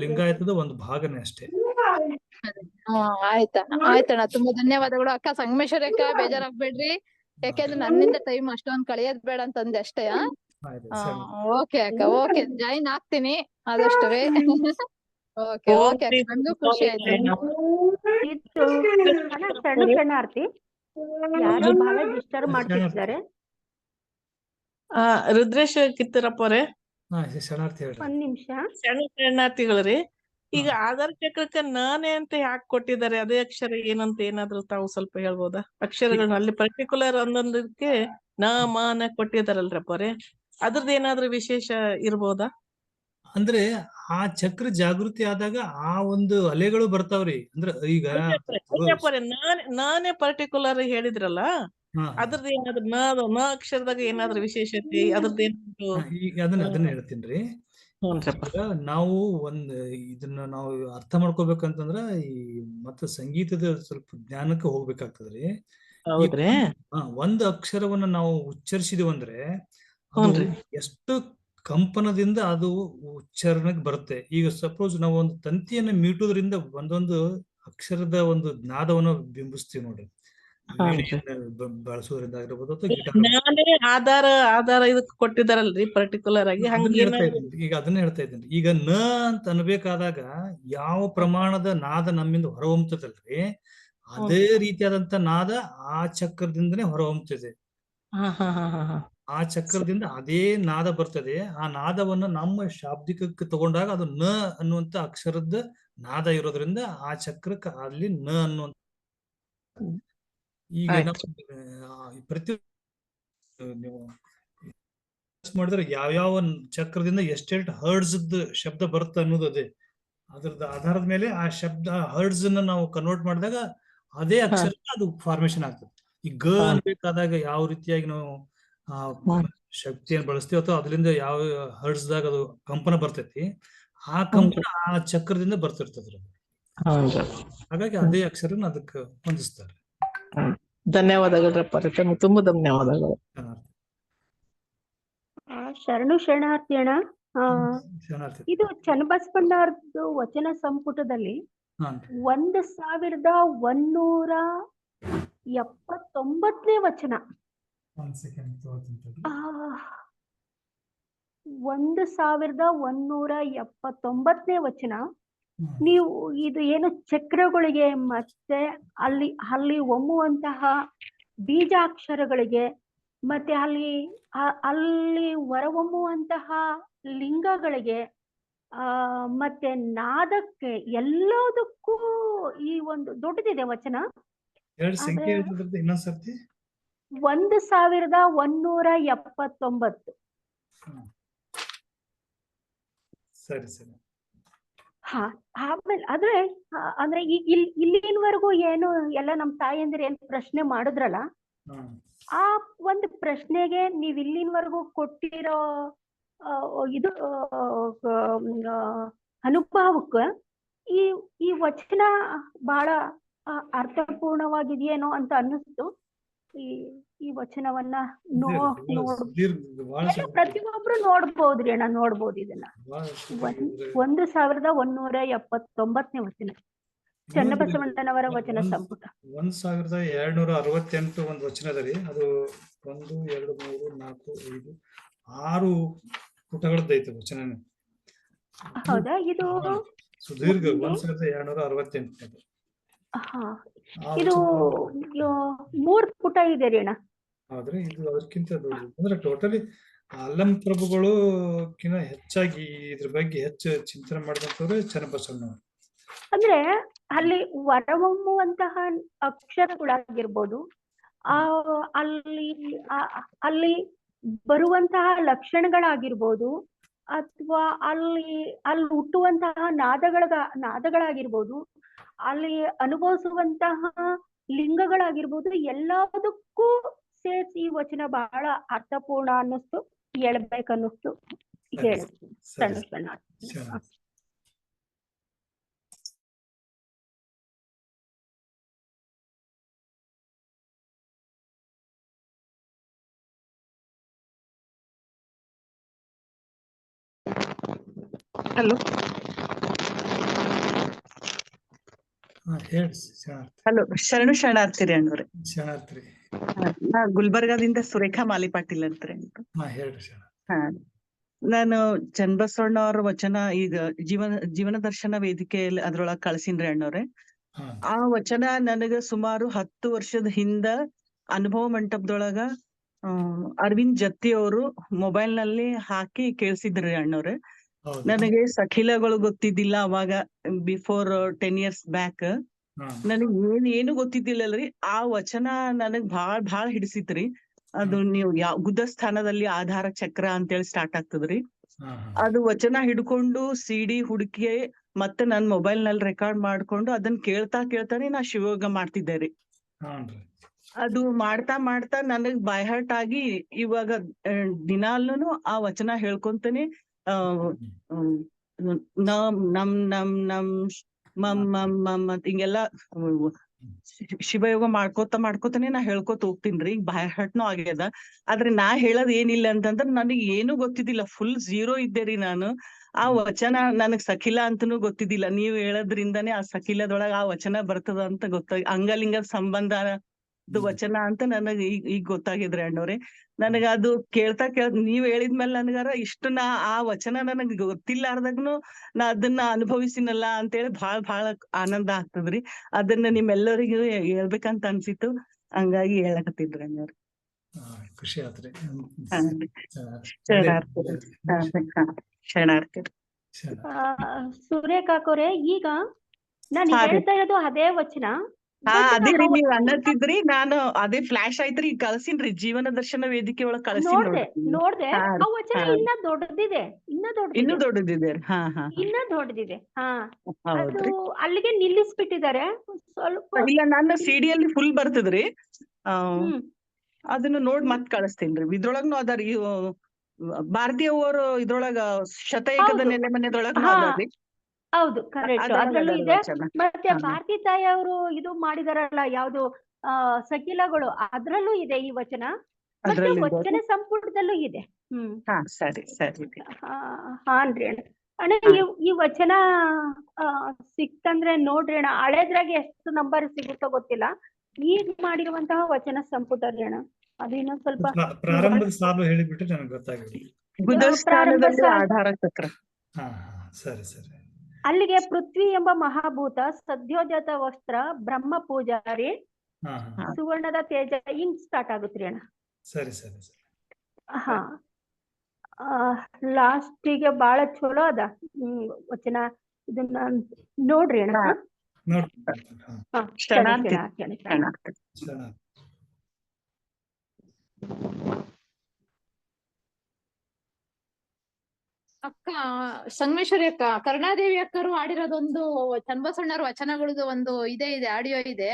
S1: ಲಿಂಗಾಯತದ ಒಂದು ಭಾಗನೇ ಅಷ್ಟೇ.
S3: ಆಯ್ತಣ್ಣ, ತುಂಬಾ ಧನ್ಯವಾದಗಳು ಅಕ್ಕ. ಸಂಗಮೇಶ್ವರಿ ಅಕ್ಕ, ಬೇಜಾರಾಗ್ಬೇಡ್ರಿ. ಯಾಕೆಂದ್ರೆ ನನ್ನಿಂದ ಟೈಮ್ ಅಷ್ಟೊಂದ್ ಕಳಿಯೋದ್ ಬೇಡ ಅಂತಂದೆ ಅಷ್ಟೇ.
S1: ಆಯ್ತು ಸರಿ.
S3: ಓಕೆ ಅಕ್ಕ, ಓಕೆ ಜಾಯಿನ್ ಆಗ್ತೀನಿ ಆದಷ್ಟುವೆ. ಓಕೆ ಓಕೆ ಅಕ್ಕ, ನಂಗೂ ಖುಷಿ ಆಯ್ತು.
S5: ಇದು ಅಣ್ಣ ಶರಣಾರ್ಥಿ ಯಾರೋ ಬಹಳ ಡಿಸ್ಟರ್ಬ್ ಮಾಡ್ತಿದ್ದಾರೆ.
S6: ರುದ್ರೇಶ್ ಕಿತ್ತೂರಪ್ಪ ಅವ್ರೆ,
S1: ಶರಣಾರ್ಥಿ ಹೇಳ್ರಿ.
S5: ಒಂದ್ ನಿಮಿಷ.
S6: ಶರಣಾರ್ಥಿಗಳ್ರಿ, ಈಗ ಆಧಾರ್ ಚಕ್ರಕ್ಕ ನಾನೇ ಅಂತ ಯಾಕೆ ಕೊಟ್ಟಿದ್ದಾರೆ? ಅದೇ ಅಕ್ಷರ ಏನಂತ ಏನಾದ್ರು ತಾವು ಸ್ವಲ್ಪ ಹೇಳ್ಬೋದಾ? ಅಕ್ಷರಗಳನ್ನ ಅಲ್ಲಿ ಪರ್ಟಿಕ್ಯುಲರ್ ಒಂದೊಂದಕ್ಕೆ ನ ಮಾನ ಕೊಟ್ಟಿದಾರಲ್ರಪ್ಪ ಅವ್ರೆ, ಅದ್ರದ್ದು ಏನಾದ್ರು ವಿಶೇಷ ಇರ್ಬೋದಾ?
S1: ಅಂದ್ರೆ ಆ ಚಕ್ರ ಜಾಗೃತಿ ಆದಾಗ ಆ ಒಂದು ಅಲೆಗಳು ಬರ್ತಾವ್ರಿ. ಅಂದ್ರೆ ಈಗ
S6: ನಾನೇ ಪರ್ಟಿಕ್ಯುಲರ್ ಹೇಳಿದ್ರಲ್ಲ, ಅದ್ರದ್ದು ಏನಾದ್ರು ನ ಅಕ್ಷರದಾಗ ಏನಾದ್ರು ವಿಶೇಷತೆ ಅದ್ರದ್ದು ಏನಾದ್ರು?
S1: ಈಗ ಅದನ್ನ ಹೇಳ್ತೀನ್ರಿ. ನಾವು ಇದನ್ನ ನಾವು ಅರ್ಥ ಮಾಡ್ಕೋಬೇಕಂತಂದ್ರ ಈ ಮತ್ತೆ ಸಂಗೀತದ ಸ್ವಲ್ಪ ಜ್ಞಾನಕ್ಕೆ ಹೋಗ್ಬೇಕಾಗ್ತದ್ರಿ.
S6: ಹೌದ್ರಿ.
S1: ಒಂದು ಅಕ್ಷರವನ್ನ ನಾವು ಉಚ್ಚರಿಸಿದೀವಿ ಅಂದ್ರೆ ಅದು ಎಷ್ಟು ಕಂಪನದಿಂದ ಅದು ಉಚ್ಚಾರಣೆಗೆ ಬರುತ್ತೆ. ಈಗ ಸಪೋಸ್ ನಾವು ಒಂದು ತಂತಿಯನ್ನು ಮೀಟೋದ್ರಿಂದ ಒಂದೊಂದು ಅಕ್ಷರದ ಒಂದು ನಾದವನ್ನು ಬಿಂಬಿಸ್ತೀವಿ ನೋಡ್ರಿ. ಬಳಸೋದ್ರಿಂದ ಆಗಿರ್ಬೋದು ಅಥವಾ ಗಿಟಾರ್.
S6: ಆಧಾರ ಇದಕ್ ಕೊಟ್ಟಿದಾರಲ್ರಿ ಪರ್ಟಿಕ್ಯುಲರ್ ಆಗಿ.
S1: ಈಗ ಅದನ್ನ ಹೇಳ್ತಾ ಇದ್ದೀನಿ. ಈಗ ನ ಅಂತ ಅನ್ಬೇಕಾದಾಗ ಯಾವ ಪ್ರಮಾಣದ ನಾದ ನಮ್ಮಿಂದ ಹೊರಹೊಮ್ಮತದಲ್ರಿ, ಅದೇ ರೀತಿಯಾದಂತ ನಾದ ಆ ಚಕ್ರದಿಂದನೇ ಹೊರಹೊಮ್ಮತಿದೆ. ಆ ಚಕ್ರದಿಂದ ಅದೇ ನಾದ ಬರ್ತದೆ. ಆ ನಾದವನ್ನ ನಮ್ಮ ಶಾಬ್ದಿಕಕ್ಕೆ ತಗೊಂಡಾಗ ಅದು ನ ಅನ್ನುವಂತ ಅಕ್ಷರದ ನಾದ ಇರೋದ್ರಿಂದ ಆ ಚಕ್ರಕ್ಕೆ ಅಲ್ಲಿ ನ ಅನ್ನುವಂತ. ಈಗ ಪ್ರತಿ ನೀವು ಮಾಡಿದ್ರೆ ಯಾವ್ಯಾವ ಚಕ್ರದಿಂದ ಎಷ್ಟೆಷ್ಟು ಹರ್ಡ್ಸ್ ಶಬ್ದ ಬರುತ್ತೆ ಅನ್ನೋದು ಅದೇ. ಅದ್ರದ್ದು ಆಧಾರದ ಮೇಲೆ ಆ ಶಬ್ದ ಹರ್ಡ್ಸ್ ಅನ್ನ ನಾವು ಕನ್ವರ್ಟ್ ಮಾಡಿದಾಗ ಅದೇ ಅಕ್ಷರ ಅದು ಫಾರ್ಮೇಶನ್ ಆಗ್ತದೆ. ಈ ಗ ಅನ್ಬೇಕಾದಾಗ ಯಾವ ರೀತಿಯಾಗಿ ನಾವು ಶಕ್ತಿಯನ್ನು ಬಳಸ್ತೀವಿ ಅಥವಾ ಅದರಿಂದ ಯಾವ ಹರ್ಡ್ಸ್ದಾಗ ಅದು ಕಂಪನ ಬರ್ತೈತಿ, ಆ ಕಂಪನ ಆ ಚಕ್ರದಿಂದ ಬರ್ತಿರ್ತದ್ರಿ. ಹಾಗಾಗಿ ಅದೇ ಅಕ್ಷರನ ಅದಕ್ಕೆ ಹೊಂದಿಸ್ತಾರೆ.
S6: ಧನ್ಯವಾದಗಳಪ್ಪ, ತುಂಬಾ ಧನ್ಯವಾದಗಳು.
S5: ಶರಣಾರ್ಥಿ ಅಣ್ಣ. ಇದು ಚನ್ನಬಸವಣ್ಣವ್ರದ್ದು ವಚನ ಸಂಪುಟದಲ್ಲಿ 1179ನೇ ವಚನ. 1179ನೇ ವಚನ. ನೀವು ಇದು ಏನು ಚಕ್ರಗಳಿಗೆ ಮತ್ತೆ ಅಲ್ಲಿ ಒಮ್ಮುವಂತಹ ಬೀಜಾಕ್ಷರಗಳಿಗೆ ಮತ್ತೆ ಅಲ್ಲಿ ಹೊರಹೊಮ್ಮುವಂತಹ ಲಿಂಗಗಳಿಗೆ ಮತ್ತೆ ನಾದಕ್ಕೆ ಎಲ್ಲದಕ್ಕೂ ಈ ಒಂದು ದೊಡ್ಡದಿದೆ ವಚನ. 1179.
S1: ಸರಿ ಸರಿ.
S5: ಆಮೇಲೆ ಅಂದ್ರೆ ಈಗ ಇಲ್ಲಿನವರೆಗೂ ಏನು ಎಲ್ಲ ನಮ್ ತಾಯಂದಿರು ಏನ್ ಪ್ರಶ್ನೆ ಮಾಡಿದ್ರಲ್ಲ, ಆ ಒಂದು ಪ್ರಶ್ನೆಗೆ ನೀವ್ ಇಲ್ಲಿನವರೆಗೂ ಕೊಟ್ಟಿರೋ ಇದು ಅನುಭವಕ್ಕೆ ಈ ವಚನ ಬಹಳ ಅರ್ಥಪೂರ್ಣವಾಗಿದೆಯೇನೋ ಅಂತ ಅನ್ನಿಸ್ತು. ಈ ವಚನವನ್ನ ಪ್ರತಿಯೊಬ್ರು ನೋಡ್ಬೋದ್ರಿ ಅಣ್ಣ, ನೋಡ್ಬೋದು ಇದನ್ನ. 1179ನೇ ವಚನ, ಚನ್ನಬಸವಣ್ಣನವರ ವಚನ ಸಂಪುಟ.
S1: 1268 ಒಂದು ವಚನ ಅದ ರೀ. ಅದು 1, 2, 3, 4, 5, 6 ಪುಟಗಳದ್ದೈತೆ ವಚನ.
S5: ಹೌದಾ? ಇದು
S1: ಸುದೀರ್ಘ 1268.
S5: ಇದು 3 ಪುಟ ಇದೆ ರೀ ಅಣ್ಣ.
S1: ಹೌದ್ರಿ. ಇದು ಅದಕ್ಕಿಂತ ದೊಡ್ಡದು. ಅಂದ್ರೆ ಟೋಟಲಿ ಅಲ್ಲಂ ಪ್ರಭುಗಳು ಹೆಚ್ಚಾಗಿ ಇದ್ರ ಬಗ್ಗೆ ಹೆಚ್ಚು ಚಿಂತನೆ ಮಾಡಿದಂತವ್ರೆ ಚನ್ನಬಸವಣ್ಣವರು.
S5: ಅಂದ್ರೆ ಅಲ್ಲಿ ಹೊರಹೊಮ್ಮುವಂತಹ ಅಕ್ಷರಗಳಾಗಿರ್ಬೋದು, ಅಲ್ಲಿ ಬರುವಂತಹ ಲಕ್ಷಣಗಳಾಗಿರ್ಬೋದು, ಅಥವಾ ಅಲ್ಲಿ ಹುಟ್ಟುವಂತಹ ನಾದಗಳಾಗಿರ್ಬೋದು, ಅಲ್ಲಿ ಅನುಭವಿಸುವಂತಹ ಲಿಂಗಗಳಾಗಿರ್ಬೋದು, ಎಲ್ಲದಕ್ಕೂ ಸೇರಿಸಿ ಈ ವಚನ ಬಹಳ ಅರ್ಥಪೂರ್ಣ ಅನ್ನಿಸ್ತು, ಹೇಳ್ಬೇಕನ್ನಿಸ್ತು.
S6: ಹಲೋ
S1: ಹೇಳಿ.
S7: ಹಲೋ, ಶರಣಾರ್ಥಿ ರೀ ಅಣ್ಣವ್ರೆ.
S1: ಶರಣಾರ್ಥಿ.
S7: ನಾ ಗುಲ್ಬರ್ಗಾದಿಂದ ಸುರೇಖಾ ಮಾಲಿ ಪಾಟೀಲ್ ಅಂತ್ರಿ ಅಂತ.
S1: ಹಾ ಹೇಳ್ರಿ ಶರಣ.
S7: ಹಾ ನಾನು ಚನ್ನಬಸವಣ್ಣ ಅವ್ರ ವಚನ ಈಗ ಜೀವನ ದರ್ಶನ ವೇದಿಕೆಯಲ್ಲಿ ಅದ್ರೊಳಗ್ ಕಳ್ಸಿನ್ರಿ ಅಣ್ಣವ್ರೆ.
S1: ಹಾ
S7: ಆ ವಚನ ನನಗ ಸುಮಾರು 10 ವರ್ಷದ ಹಿಂದ ಅನುಭವ ಮಂಟಪದೊಳಗ ಅರವಿಂದ್ ಜತ್ತಿ ಅವರು ಮೊಬೈಲ್ ನಲ್ಲಿ ಹಾಕಿ ಕೇಳ್ಸಿದ್ರಿ ಅಣ್ಣವ್ರೆ.
S1: ಹೌದು.
S7: ನನಗೆ ಸಖಿಲಗಳು ಗೊತ್ತಿದ್ದಿಲ್ಲ ಅವಾಗ, ಬಿಫೋರ್ 10 years ಬ್ಯಾಕ್.
S1: ಹಾ
S7: ನನಗ್ ಏನು ಗೊತ್ತಿದ್ದಿಲ್ಲಲ್ರಿ. ಆ ವಚನ ನನಗ್ ಭಾಳ್ ಹಿಡಿಸಿತ್ರಿ. ಅದು ನೀವು ಗುದ್ದ ಸ್ಥಾನದಲ್ಲಿ ಆಧಾರ ಚಕ್ರ ಅಂತೇಳಿ ಸ್ಟಾರ್ಟ್ ಆಗ್ತದ್ರಿ.
S1: ಹಾ ಹಾ
S7: ಅದು ವಚನ ಹಿಡ್ಕೊಂಡು ಸಿಡಿ ಹುಡುಕಿ ಮತ್ತೆ ನನ್ ಮೊಬೈಲ್ ನಲ್ಲಿ ರೆಕಾರ್ಡ್ ಮಾಡ್ಕೊಂಡು ಅದನ್ನ ಕೇಳ್ತಾನೆ ನಾ ಶಿವಯೋಗ ಮಾಡ್ತಿದ್ದೆ ರೀ.
S1: ಹಾನ್ರಿ.
S7: ಅದು ಮಾಡ್ತಾ ನನಗ್ ಬೈ ಹರ್ಟ್ ಆಗಿ ಇವಾಗ ದಿನಾಲೂನು ಆ ವಚನ ಹೇಳ್ಕೊಂತಾನೆ ನಮ್ ನಮ್ ನಮ್ ನಮ್ ಮಮ್ ಮಮ್ ಮಮ್ ಅಂತ ಹಿಂಗೆಲ್ಲಾ ಶಿವಯೋಗ ಮಾಡ್ಕೋತಾನೆ ನಾ ಹೇಳ್ಕೊತ ಹೋಗ್ತೀನ್ರಿ. ಈಗ ಬೈ ಹರ್ಟ್ನು ಆಗ್ಯದ. ಆದ್ರೆ ನಾ ಹೇಳೋದ್ ಏನಿಲ್ಲ ಅಂತಂದ್ರ ನನಗ್ ಏನು ಗೊತ್ತಿದ್ದಿಲ್ಲ, ಫುಲ್ ಝೀರೋ ಇದ್ದೆ ರೀ ನಾನು. ಆ ವಚನ ನನಗ್ ಸಖಿಲ ಅಂತನೂ ಗೊತ್ತಿದ್ದಿಲ್ಲ. ನೀವ್ ಹೇಳೋದ್ರಿಂದಾನೇ ಆ ಸಖಿಲದೊಳಗ ಆ ವಚನ ಬರ್ತದ ಅಂತ ಅಂಗಲಿಂಗದ ಸಂಬಂಧ ವಚನ ಅಂತ ನನಗ್ ಈಗ ಗೊತ್ತಾಗಿದ್ರಿ ಅಣ್ಣವ್ರೆ. ನನಗ ಅದು ಕೇಳ್ತಾ ನೀವ್ ಹೇಳಿದ್ಮೇಲೆ ನನಗಾರ ಇಷ್ಟು ಆ ವಚನ ನನಗ್ ಗೊತ್ತಿಲ್ಲಾರ್ದಾಗ್ನು ನಾ ಅದನ್ನ ಅನುಭವಿಸಿನಲ್ಲ ಅಂತೇಳಿ ಭಾಳ ಆನಂದ ಆಗ್ತದ್ರಿ. ಅದನ್ನ ನಿಮ್ಮೆಲ್ಲರಿಗೂ ಹೇಳ್ಬೇಕಂತ ಅನ್ಸಿತ್ತು, ಹಂಗಾಗಿ ಹೇಳಕತ್ತಿದ್ರಿ ಅಣ್ಣವ್ರೆ.
S1: ಖುಷಿ ಆತ್ರಿ.
S7: ಶರಣಾರ್ಥಿ.
S5: ಸೂರ್ಯಕಾಕೋರೆ, ಈಗ ನಾನು
S7: ಹಾ ರೀ.
S5: ಹೇಳ್ತಾ ಇರೋದು ಅದೇ ವಚನ.
S7: ಅದೇ ರೀ ನೀವ್ ಅನ್ನತ್ತಿದ್ರಿ, ನಾನು ಅದೇ ಫ್ಲಾಶ್ ಆಯ್ತ್ರಿ. ಈಗ ಕಳ್ಸಿನ್ರಿ, ಜೀವನ ದರ್ಶನ ವೇದಿಕೆ ಒಳಗ್ ಕಳ್ಸಿನ್
S5: ನೋಡ್ದೆ
S7: ಹಾ
S5: ಆ ವಚನ ಇನ್ನ ದೊಡ್ಡದಿದೆ,
S7: ಇನ್ನೂ
S5: ಇನ್ನ
S7: ದೊಡ್ಡದಿದೆ. ಹಾ
S5: ದೊಡ್ಡದಿದೆ. ಅದು
S7: ಹೌದ್ರಿ.
S5: ಅಲ್ಲಿಗೆ ನಿಲ್ಲಿಸ್ಬಿಟ್ಟಿದ್ದಾರೆ ಸ್ವಲ್ಪ.
S7: ಇಲ್ಲ, ನನ್ನ ಸಿಡಿಯಲ್ಲಿ ಫುಲ್ ಬರ್ತದ್ರಿ.
S5: ಹ್ಮ್
S7: ಅದನ್ನ ನೋಡ್ ಮತ್ ಕಳಿಸ್ತೇನ್ರಿ. ಇದ್ರೊಳಗ್ನು ಅದಾರಿ. ಭಾರತಿ ಅವರು ಇದ್ರೊಳಗ ಶತಏಕದ
S5: ಹೌದು.
S7: ನೆಲೆ ಮನೆದೊಳಗ್ನು
S5: ಹಾ
S7: ಅದಾರಿ.
S5: ಹೌದು, ಕರೆಕ್ಟ್.
S7: ಅದ್ರೊಳಗ್
S5: ಅದ್ರಲ್ಲೂ
S7: ಅದಾರಿ
S5: ಇದೆ.
S7: ವಚನ.
S5: ಮತ್ತೆ
S7: ಹಾ.
S5: ಭಾರತಿ ತಾಯಿ ಅವರು ಇದು ಮಾಡಿದಾರಲ್ಲ, ಯಾವ್ದು ಸಕಿಲಗಳು, ಅದ್ರಲ್ಲೂ ಇದೆ ಈ ವಚನ. ಮತ್ತೆ
S7: ಅದ್ರಲ್ಲಿ
S5: ವಚನ ಸಂಪುಟದಲ್ಲೂ ಇದೆ.
S7: ಹಾ ಸರಿ
S5: ಹಾನ್ರಿ ಅಣ್ಣ. ಅಣ್ಣ, ಈ ವಚನ ಸಿಕ್ತಂದ್ರೆ ನೋಡ್ರಿ ಅಣ್ಣ. ಹಳೇದ್ರಾಗೆ ಎಷ್ಟು ನಂಬರ್ ಸಿಗುತ್ತೋ ಗೊತ್ತಿಲ್ಲ. ಈಗ ಮಾಡಿರುವಂತಹ ವಚನ ಸಂಪುಟ ರೀ ಅಣ್ಣ, ಅದು ಇನ್ನೊಂದ್ ಸ್ವಲ್ಪ
S1: ಪ್ರಾರಂಭದ ಸಾಲು ಹೇಳಿಬಿಟ್ರೆ ನನಗೆ ಗೊತ್ತಾಗಿಲ್ಲ.
S7: ಗುದಸ್ಥಾನದಲ್ಲಿ ಆಧಾರ ಚಕ್ರ.
S1: ಹಾ ಸರಿ.
S5: ಅಲ್ಲಿಗೆ ಪೃಥ್ವಿ ಎಂಬ ಮಹಾಭೂತ, ಸದ್ಯೋಜಾತ ವಸ್ತ್ರ, ಬ್ರಹ್ಮ ಪೂಜಾರಿ, ಸುವರ್ಣದ ತೇಜ, ಹಿಂಗ್ ಸ್ಟಾರ್ಟ್ ಆಗುತ್ರಿ ಅಣ್ಣ.
S1: ಸರಿ.
S5: ಹಾ ಲಾಸ್ಟಿಗೆ ಬಾಳ ಚಲೋ ಅದ ವಚನ. ಇದನ್ನ ನೋಡ್ರಿ ಅಣ್ಣ.
S7: ಶರಣಾರ್ಥಿ.
S3: ಅಕ್ಕ ಸಂಗಮೇಶ್ವರಿ ಅಕ್ಕ, ಕರುಣಾದೇವಿ ಅಕ್ಕರು ಆಡಿರೋದೊಂದು ಚನ್ನಬಸವಣ್ಣವ್ರ ವಚನಗಳದ್ದು ಒಂದು ಇದೆ ಆಡಿಯೋ ಇದೆ.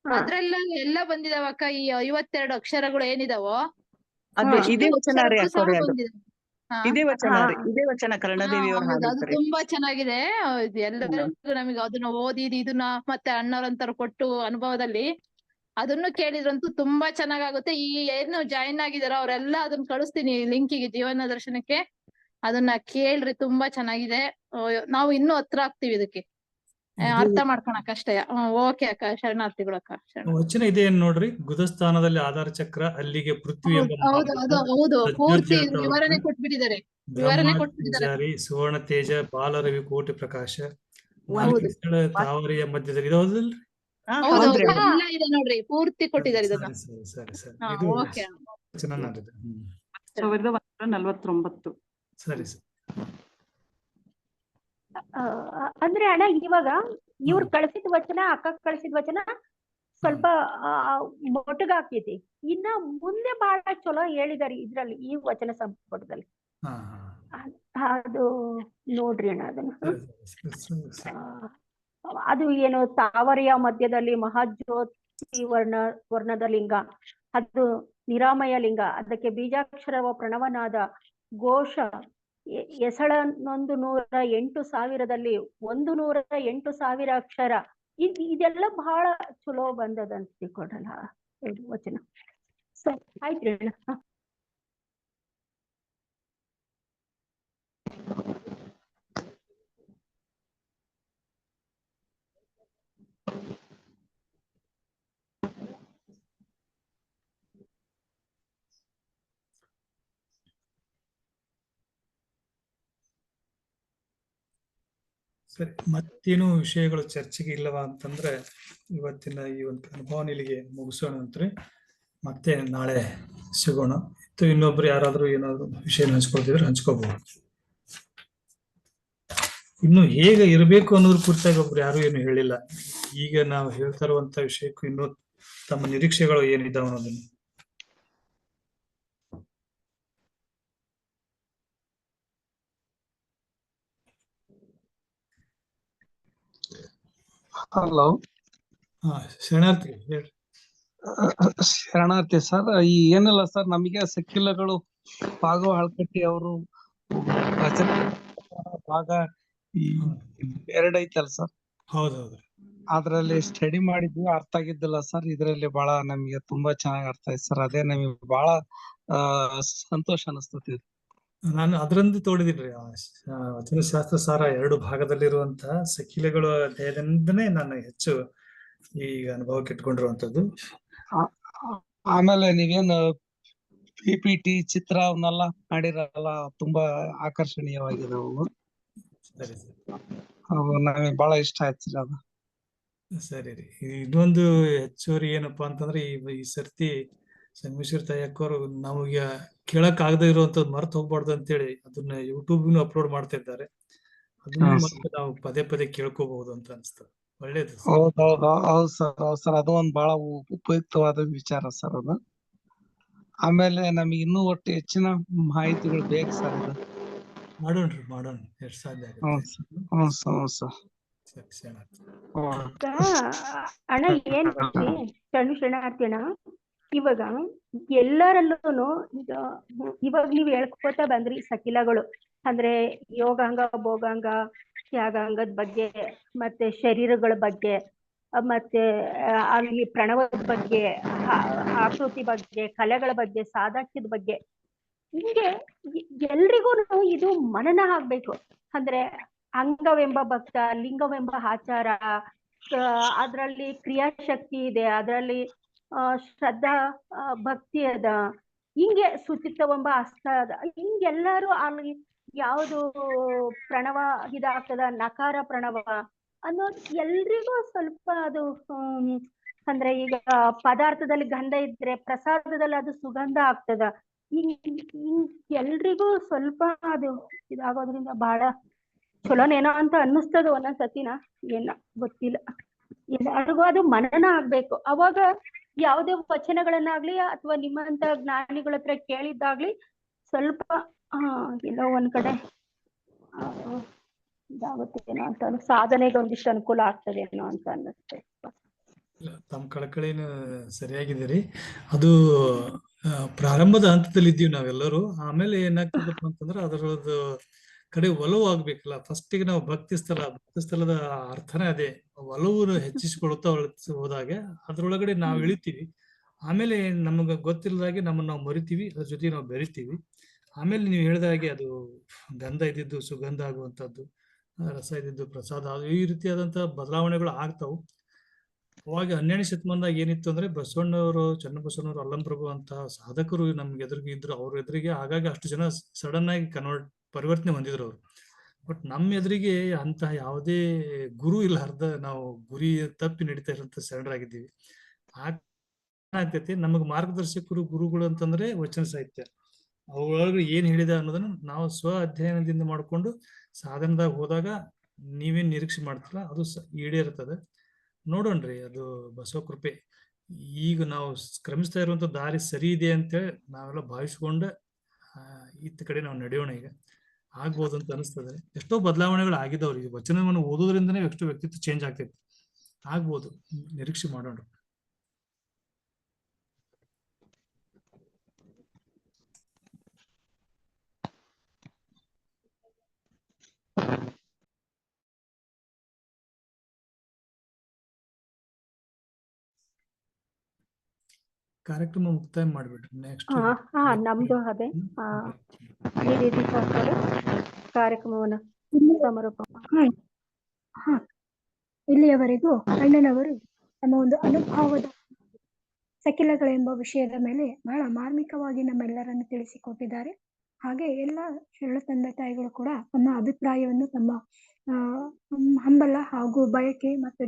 S3: ಅದ್ರೆಲ್ಲ ಎಲ್ಲ ಬಂದಿದಾವಕ್ಕ. ಈ 52 ಅಕ್ಷರಗಳು ಏನಿದಾವೋ
S7: ಇದೇ ವಚನ ರೀ ಅಕ್ಕೋರೆ. ಇದೇ ವಚನ ಕರುಣಾದೇವಿ ಅವ್ರು
S3: ಅದು
S7: ಹಾಡಿರ್ತಾರೆ.
S3: ತುಂಬಾ ಚೆನ್ನಾಗಿದೆ. ಎಲ್ಲರಿಗೂ ನಮಗೆ ಅದನ್ನ ಓದಿ ಇದನ್ನ ಮತ್ತೆ ಅಣ್ಣವ್ರಂತರ ಕೊಟ್ಟು ಅನುಭವದಲ್ಲಿ ಅದನ್ನು ಕೇಳಿದ್ರಂತೂ ತುಂಬಾ ಚೆನ್ನಾಗಾಗುತ್ತೆ. ಈ ಏನು ಜಾಯಿನ್ ಆಗಿದಾರೋ ಅವರೆಲ್ಲ ಅದನ್ನ ಕಳಿಸ್ತೀನಿ ಲಿಂಕಿಗೆ, ಜೀವನ ದರ್ಶನಕ್ಕೆ. ಅದನ್ನ ಕೇಳ್ರಿ, ತುಂಬಾ ಚೆನ್ನಾಗಿದೆ. ನಾವು ಇನ್ನೂ ಹತ್ರ ಆಗ್ತೀವಿ ಇದಕ್ಕೆ, ಅರ್ಥ ಮಾಡ್ಕೊಳಕ್ ಅಷ್ಟೇ. ಓಕೆ ಅಕ್ಕ, ಶರಣಾರ್ಥಿಗಳು ಅಕ್ಕ.
S1: ವಚನ ಇದೆ ಏನ್ ನೋಡ್ರಿ. ಗುದಸ್ಥಾನದಲ್ಲಿ ಆಧಾರ ಚಕ್ರ, ಅಲ್ಲಿಗೆ ಪೃಥ್ವಿ ಎಂಬ
S3: ಹೌದು, ಪೂರ್ತಿ ವಿವರಣೆ ಕೊಟ್ಬಿಟ್ಟಿದ್ದಾರೆ.
S1: ಪೂಜಾರಿ, ಸುವರ್ಣ ತೇಜ, ಬಾಲರವಿ, ಕೋಟಿ ಪ್ರಕಾಶ, ತಾವರಿಯ ಮಧ್ಯದಲ್ಲಿ. ಇದು ಹೌದಲ್ರಿ?
S3: ಎಲ್ಲ ಇದೆ ನೋಡ್ರಿ, ಪೂರ್ತಿ ಕೊಟ್ಟಿದ್ದಾರೆ ಇದನ್ನ.
S1: ಸರಿ. ಇದು ವಚನ ನಾಡಿದ್ದು.
S4: 1149.
S1: ಸರಿ.
S5: ಅಂದ್ರೆ ಅಣ್ಣ, ಇವಾಗ ಇವ್ರು ಕಳ್ಸಿದ ವಚನ, ಅಕ್ಕ ಕಳ್ಸಿದ ವಚನ ಸ್ವಲ್ಪ ಮೊಟಗಾಕೈತಿ. ಇನ್ನ ಮುಂದೆ ಬಹಳ ಚಲೋ ಹೇಳಿದಾರೆ ಇದ್ರಲ್ಲಿ, ಈ ವಚನ ಸಂಪುಟದಲ್ಲಿ. ಅದು ನೋಡ್ರಿ ಅಣ್ಣ ಅದನ್ನ. ಅದು ಏನು ತಾವರೆಯ ಮಧ್ಯದಲ್ಲಿ ಮಹಾಜ್ಯೋತಿ ವರ್ಣದ ಲಿಂಗ, ಅದು ನಿರಾಮಯ ಲಿಂಗ, ಅದಕ್ಕೆ ಬೀಜಾಕ್ಷರವ ಪ್ರಣವನಾದ ಘೋಷ, ಎಸಳನೊಂದು 108,000ದಲ್ಲಿ 108,000 ಅಕ್ಷರ. ಇದೆಲ್ಲ ಬಹಳ ಚಲೋ ಬಂದದಂತ ತಿಳ್ಕೊಡಲ್ಲ ವಚನ. ಸರಿ, ಆಯ್ತ್ರಿ ಅಣ್ಣ.
S1: ಸರಿ, ಮತ್ತೇನು ವಿಷಯಗಳು ಚರ್ಚೆಗೆ ಇಲ್ಲವಾ ಅಂತಂದ್ರೆ ಇವತ್ತಿನ ಈ ಒಂದು ಅನುಭವ ಇಲ್ಲಿಗೆ ಮುಗಿಸೋಣ ಅಂತ್ರಿ. ಮತ್ತೆ ನಾಳೆ ಸಿಗೋಣ. ಇನ್ನೊಬ್ರು ಯಾರಾದ್ರೂ ಏನಾದ್ರು ವಿಷಯ ಹಂಚ್ಕೊಳ್ತಿದ್ರೆ ಹಂಚ್ಕೋಬಹುದು. ಇನ್ನು ಹೇಗೆ ಇರಬೇಕು ಅನ್ನೋದ್ರ ಕುರಿತಾಗಿ ಒಬ್ರು ಯಾರು ಏನು ಹೇಳಿಲ್ಲ. ಈಗ ನಾವು ಹೇಳ್ತಾ ಇರುವಂತ ವಿಷಯಕ್ಕೂ ಇನ್ನು ತಮ್ಮ ನಿರೀಕ್ಷೆಗಳು ಏನಿದ್ದಾವ ಅನ್ನೋದನ್ನು.
S8: ಹಲೋ,
S1: ಹಾ, ಶರಣಾರ್ಥಿ ಹೇಳ್ರಿ.
S8: ಶರಣಾರ್ಥಿ ಸರ್. ಈ ಏನಿಲ್ಲ ಸರ್, ನಮಗೆ ಸಕ್ಕಿಲಗಳು ಭಾಗ ಹಳ್ಕಟ್ಟಿ ಅವರು ರಚನೆ ಭಾಗ ಈ ಎರಡೈತಲ್ಲ ಸರ್,
S1: ಹೌದೌದು.
S8: ಅದ್ರಲ್ಲಿ ಸ್ಟಡಿ ಮಾಡಿದ್ವಿ, ಅರ್ಥ ಆಗಿದ್ದಿಲ್ಲ ಸರ್. ಇದ್ರಲ್ಲಿ ಬಹಳ ನಮಗೆ ತುಂಬಾ ಚೆನ್ನಾಗಿ ಅರ್ಥ ಆಯ್ತು ಸರ್. ಅದೇ ನಮಗೆ ಬಹಳ ಸಂತೋಷ ಅನಿಸ್ತತಿ.
S1: ನಾನು ಅದರಂದು ತೋಡಿದಿನ್ರಿ. ವಚನಶಾಸ್ತ್ರ ಸಾರ 2 ಭಾಗದಲ್ಲಿರುವಂತಹ ಸಕಿಲೆಗಳ ಅಧ್ಯಾಯದಿಂದನೇ ನಾನು ಹೆಚ್ಚು ಈ ಅನುಭವಕ್ಕೆ ಇಟ್ಕೊಂಡಿರುವಂತದ್ದು.
S8: ಆಮೇಲೆ ನೀವೇನು PPT ಚಿತ್ರ ಅವನ್ನೆಲ್ಲ ಮಾಡಿರಲ್ಲ, ತುಂಬಾ ಆಕರ್ಷಣೀಯವಾಗಿದೆ ಅವು.
S1: ಸರಿ ಸರಿ
S8: ಅವು ನಮಗೆ ಬಹಳ ಇಷ್ಟ ಆಯ್ತು ಸರ್ ಅದು.
S1: ಸರಿ ರೀ. ಇನ್ನೊಂದು ಹೆಚ್ಚುವರಿ ಏನಪ್ಪಾ ಅಂತಂದ್ರೆ ಈ ಸರ್ತಿ ಸಂಗಮೇಶ್ವರ ತಾಯಕ್ಕವರು ನಮಗೆ ಕೇಳಕ್ ಆಗದೆ ಇರುವಂತದ್ದು ಮರ್ತು ಹೋಗ್ಬಾರ್ದು ಅಂತೇಳಿ ಅದನ್ನ ಯೂಟ್ಯೂಬ್ ಅಪ್ಲೋಡ್ ಮಾಡ್ತಾ ಇದ್ದಾರೆ. ಅದನ್ನ ಮತ್ತೆ ನಾವು ಪದೇ ಪದೇ ಕೇಳ್ಕೋಬಹುದು ಅಂತ ಅನ್ಸ್ತದೆ. ಒಳ್ಳೇದು.
S8: ಹೌದು ಸರ್, ಅದು ಒಂದ್ ಬಹಳ ಉಪಯುಕ್ತವಾದ ವಿಚಾರ ಸರ್ ಅದು. ಆಮೇಲೆ ನಮಗೆ ಇನ್ನೂ ಒಟ್ಟು ಹೆಚ್ಚಿನ ಮಾಹಿತಿಗಳು ಬೇಕು ಸರ್. ಇದು
S1: ಮಾಡೋಣ ಎಷ್ಟು ಸಾಧ್ಯ ಆಗುತ್ತೆ.
S8: ಹ್ಞೂ ಸರ್.
S5: ಅಣ್ಣ ಏನ್ ಗೊತ್ತಿ ಶರಣಾರ್ಥಿ ಅಣ್ಣ, ಇವಾಗ ಎಲ್ಲರಲ್ಲೂನು ಇವಾಗ ನೀವ್ ಹೇಳ್ಕೊತಾ ಬಂದ್ರಿ ಸಕಿಲಗಳು ಅಂದ್ರೆ ಯೋಗಾಂಗ, ಭೋಗಾಂಗ, ತ್ಯಾಗಾಂಗದ ಬಗ್ಗೆ, ಮತ್ತೆ ಶರೀರಗಳ ಬಗ್ಗೆ, ಮತ್ತೆ ಅಲ್ಲಿ ಪ್ರಣವದ ಬಗ್ಗೆ, ಆಕೃತಿ ಬಗ್ಗೆ, ಕಲೆಗಳ ಬಗ್ಗೆ, ಸಾದಾಕ್ಯದ ಬಗ್ಗೆ, ಹಿಂಗೆ ಎಲ್ರಿಗೂ ಇದು ಮನನ ಆಗ್ಬೇಕು. ಅಂದ್ರೆ ಅಂಗವೆಂಬ ಭಕ್ತ, ಲಿಂಗವೆಂಬ ಆಚಾರ, ಅದ್ರಲ್ಲಿ ಕ್ರಿಯಾಶಕ್ತಿ ಇದೆ, ಅದ್ರಲ್ಲಿ ಶ್ರದ್ಧಾ ಭಕ್ತಿ ಅದ, ಹಿಂಗೆ ಶುಚಿತ್ವವೆಂಬ ಅಸ್ತ ಅದ. ಹಿಂಗೆಲ್ಲಾರು ಅಲ್ಲಿ ಯಾವುದು ಪ್ರಣವ ಇದಾಗ್ತದ, ನಕಾರ ಪ್ರಣವ ಅನ್ನೋದು ಎಲ್ರಿಗೂ ಸ್ವಲ್ಪ ಅದು ಅಂದ್ರೆ ಈಗ ಪದಾರ್ಥದಲ್ಲಿ ಗಂಧ ಇದ್ರೆ ಪ್ರಸಾದದಲ್ಲಿ ಅದು ಸುಗಂಧ ಆಗ್ತದ. ಎಲ್ರಿಗೂ ಸ್ವಲ್ಪ ಅದು ಇದಾಗೋದ್ರಿಂದ ಬಹಳ ಚಲೋನೇನೋ ಅಂತ ಅನ್ನಿಸ್ತದ ಒಂದೊಂದ್ಸತಿನ, ಏನ ಗೊತ್ತಿಲ್ಲ. ಎಲ್ಲರಿಗೂ ಅದು ಮನನ ಆಗ್ಬೇಕು. ಅವಾಗ ಯಾವುದೇ ವಚನಗಳನ್ನಾಗ್ಲಿ ಅಥವಾ ನಿಮ್ಮಂತ ಜ್ಞಾನಿಗಳ ಹತ್ರ ಕೇಳಿದ್ದಾಗ್ಲಿ ಸ್ವಲ್ಪ ಎಲ್ಲೋ ಒಂದ್ ಕಡೆ ಇದಾಗುತ್ತೇನೋ ಅಂತ ಸಾಧನೆಗೆ ಒಂದಿಷ್ಟು ಅನುಕೂಲ ಆಗ್ತದೇನೋ ಅಂತ ಅನ್ನಿಸ್ತದೆ.
S1: ತಮ್ಮ ಕಳಕಳಿನ ಸರಿಯಾಗಿದ್ದೀರಿ. ಅದು ಪ್ರಾರಂಭದ ಹಂತದಲ್ಲಿ ಇದ್ದೀವಿ ನಾವೆಲ್ಲರೂ. ಆಮೇಲೆ ಏನಾಗ್ತದಪ್ಪ ಅಂತಂದ್ರೆ ಅದರದ್ದು ಕಡೆ ಒಲವು ಆಗ್ಬೇಕಲ್ಲ. ಫಸ್ಟಿಗೆ ನಾವು ಭಕ್ತಿ ಸ್ಥಳದ ಅರ್ಥನೇ ಅದೇ, ಒಲವು ಹೆಚ್ಚಿಸಿಕೊಳ್ಳುತ್ತಾ ಹೋದಾಗೆ ಅದ್ರೊಳಗಡೆ ನಾವು ಇಳಿತೀವಿ. ಆಮೇಲೆ ನಮಗ ಗೊತ್ತಿಲ್ಲದಾಗೆ ನಮ್ಮನ್ನ ನಾವು ಮರಿತೀವಿ, ಅದ್ರ ಜೊತೆ ನಾವು ಬೆರಿತೀವಿ. ಆಮೇಲೆ ನೀವು ಹೇಳಿದ ಹಾಗೆ ಅದು ಗಂಧ ಇದ್ದಿದ್ದು ಸುಗಂಧ ಆಗುವಂತದ್ದು, ರಸ ಇದ್ದಿದ್ದು ಪ್ರಸಾದ, ಈ ರೀತಿಯಾದಂತಹ ಬದಲಾವಣೆಗಳು ಆಗ್ತಾವು. ಅವಾಗ 12ನೇ ಶತಮಾನದಾಗ ಏನಿತ್ತು ಅಂದ್ರೆ ಬಸವಣ್ಣವರು, ಚನ್ನಬಸವಣ್ಣವರು, ಅಲ್ಲಂಪ್ರಭು ಅಂತ ಸಾಧಕರು ನಮ್ಗೆ ಎದುರಿಗೆ ಇದ್ರು. ಅವ್ರ ಎದುರಿಗೆ ಆಗಾಗ ಅಷ್ಟು ಜನ ಸಡನ್ ಆಗಿ ಪರಿವರ್ತನೆ ಹೊಂದಿದ್ರು ಅವರು. ಬಟ್ ನಮ್ಮ ಎದುರಿಗೆ ಅಂತ ಯಾವುದೇ ಗುರು ಇಲ್ಲ. ನಾವು ಗುರಿ ತಪ್ಪಿ ನಡೀತಾ ಇರೋಂಥ ಶರಣರಾಗಿದ್ದೀವಿ. ಆಗ್ತೈತಿ ನಮಗ್ ಮಾರ್ಗದರ್ಶಕರು ಗುರುಗಳು ಅಂತಂದ್ರೆ ವಚನ ಸಾಹಿತ್ಯ. ಅವುಗಳಿಗೆ ಏನ್ ಹೇಳಿದ ಅನ್ನೋದನ್ನ ನಾವು ಸ್ವ ಅಧ್ಯಯನದಿಂದ ಮಾಡ್ಕೊಂಡು ಸಾಧನದಾಗ ಹೋದಾಗ ನೀವೇನ್ ನಿರೀಕ್ಷೆ ಮಾಡ್ತಿಲ್ಲ ಅದು ಈಡೇರ್ತದೆ. ನೋಡೋಣ್ರಿ, ಅದು ಬಸವ ಕೃಪೆ. ಈಗ ನಾವು ಕ್ರಮಿಸ್ತಾ ಇರುವಂತ ದಾರಿ ಸರಿ ಇದೆ ಅಂತೇಳಿ ನಾವೆಲ್ಲ ಭಾವಿಸ್ಕೊಂಡ ಇತ್ತ ಕಡೆ ನಾವು ನಡೆಯೋಣ. ಈಗ ಆಗ್ಬೋದು ಅಂತ ಅನಿಸ್ತದೆ. ಎಷ್ಟೋ ಬದಲಾವಣೆಗಳು ಆಗಿದವ್ರಿ. ವಚನವನ್ನು ಓದೋದ್ರಿಂದನೇ ಎಷ್ಟೋ ವ್ಯಕ್ತಿತ್ವ ಚೇಂಜ್ ಆಗ್ತೈತಿ. ಆಗ್ಬೋದು, ನಿರೀಕ್ಷೆ ಮಾಡೋಣ. ಕಾರ್ಯಕ್ರಮ ಮುಕ್ತಾಯ ಮಾಡ್ಬಿಟ್ರಿ. ನೆಕ್ಸ್ಟ್
S5: ನಮ್ದು ಅದೇ ಈ ರೀತಿ ಕಾರ್ಯಕ್ರಮವನ್ನು ಸಮಾರೋಪ.
S9: ಇಲ್ಲಿಯವರೆಗೂ ಅಣ್ಣನವರು ನಮ್ಮ ಒಂದು ಅನುಭವದ ಸಕಿಲಗಳೆಂಬ ವಿಷಯದ ಮೇಲೆ ಬಹಳ ಮಾರ್ಮಿಕವಾಗಿ ನಮ್ಮೆಲ್ಲರನ್ನು ತಿಳಿಸಿಕೊಟ್ಟಿದ್ದಾರೆ. ಹಾಗೆ ಎಲ್ಲ ಶರಣ ತಂದೆ ತಾಯಿಗಳು ಕೂಡ ತಮ್ಮ ಅಭಿಪ್ರಾಯವನ್ನು ತಮ್ಮ ಹಂಬಲ ಹಾಗೂ ಬಯಕೆ ಮತ್ತು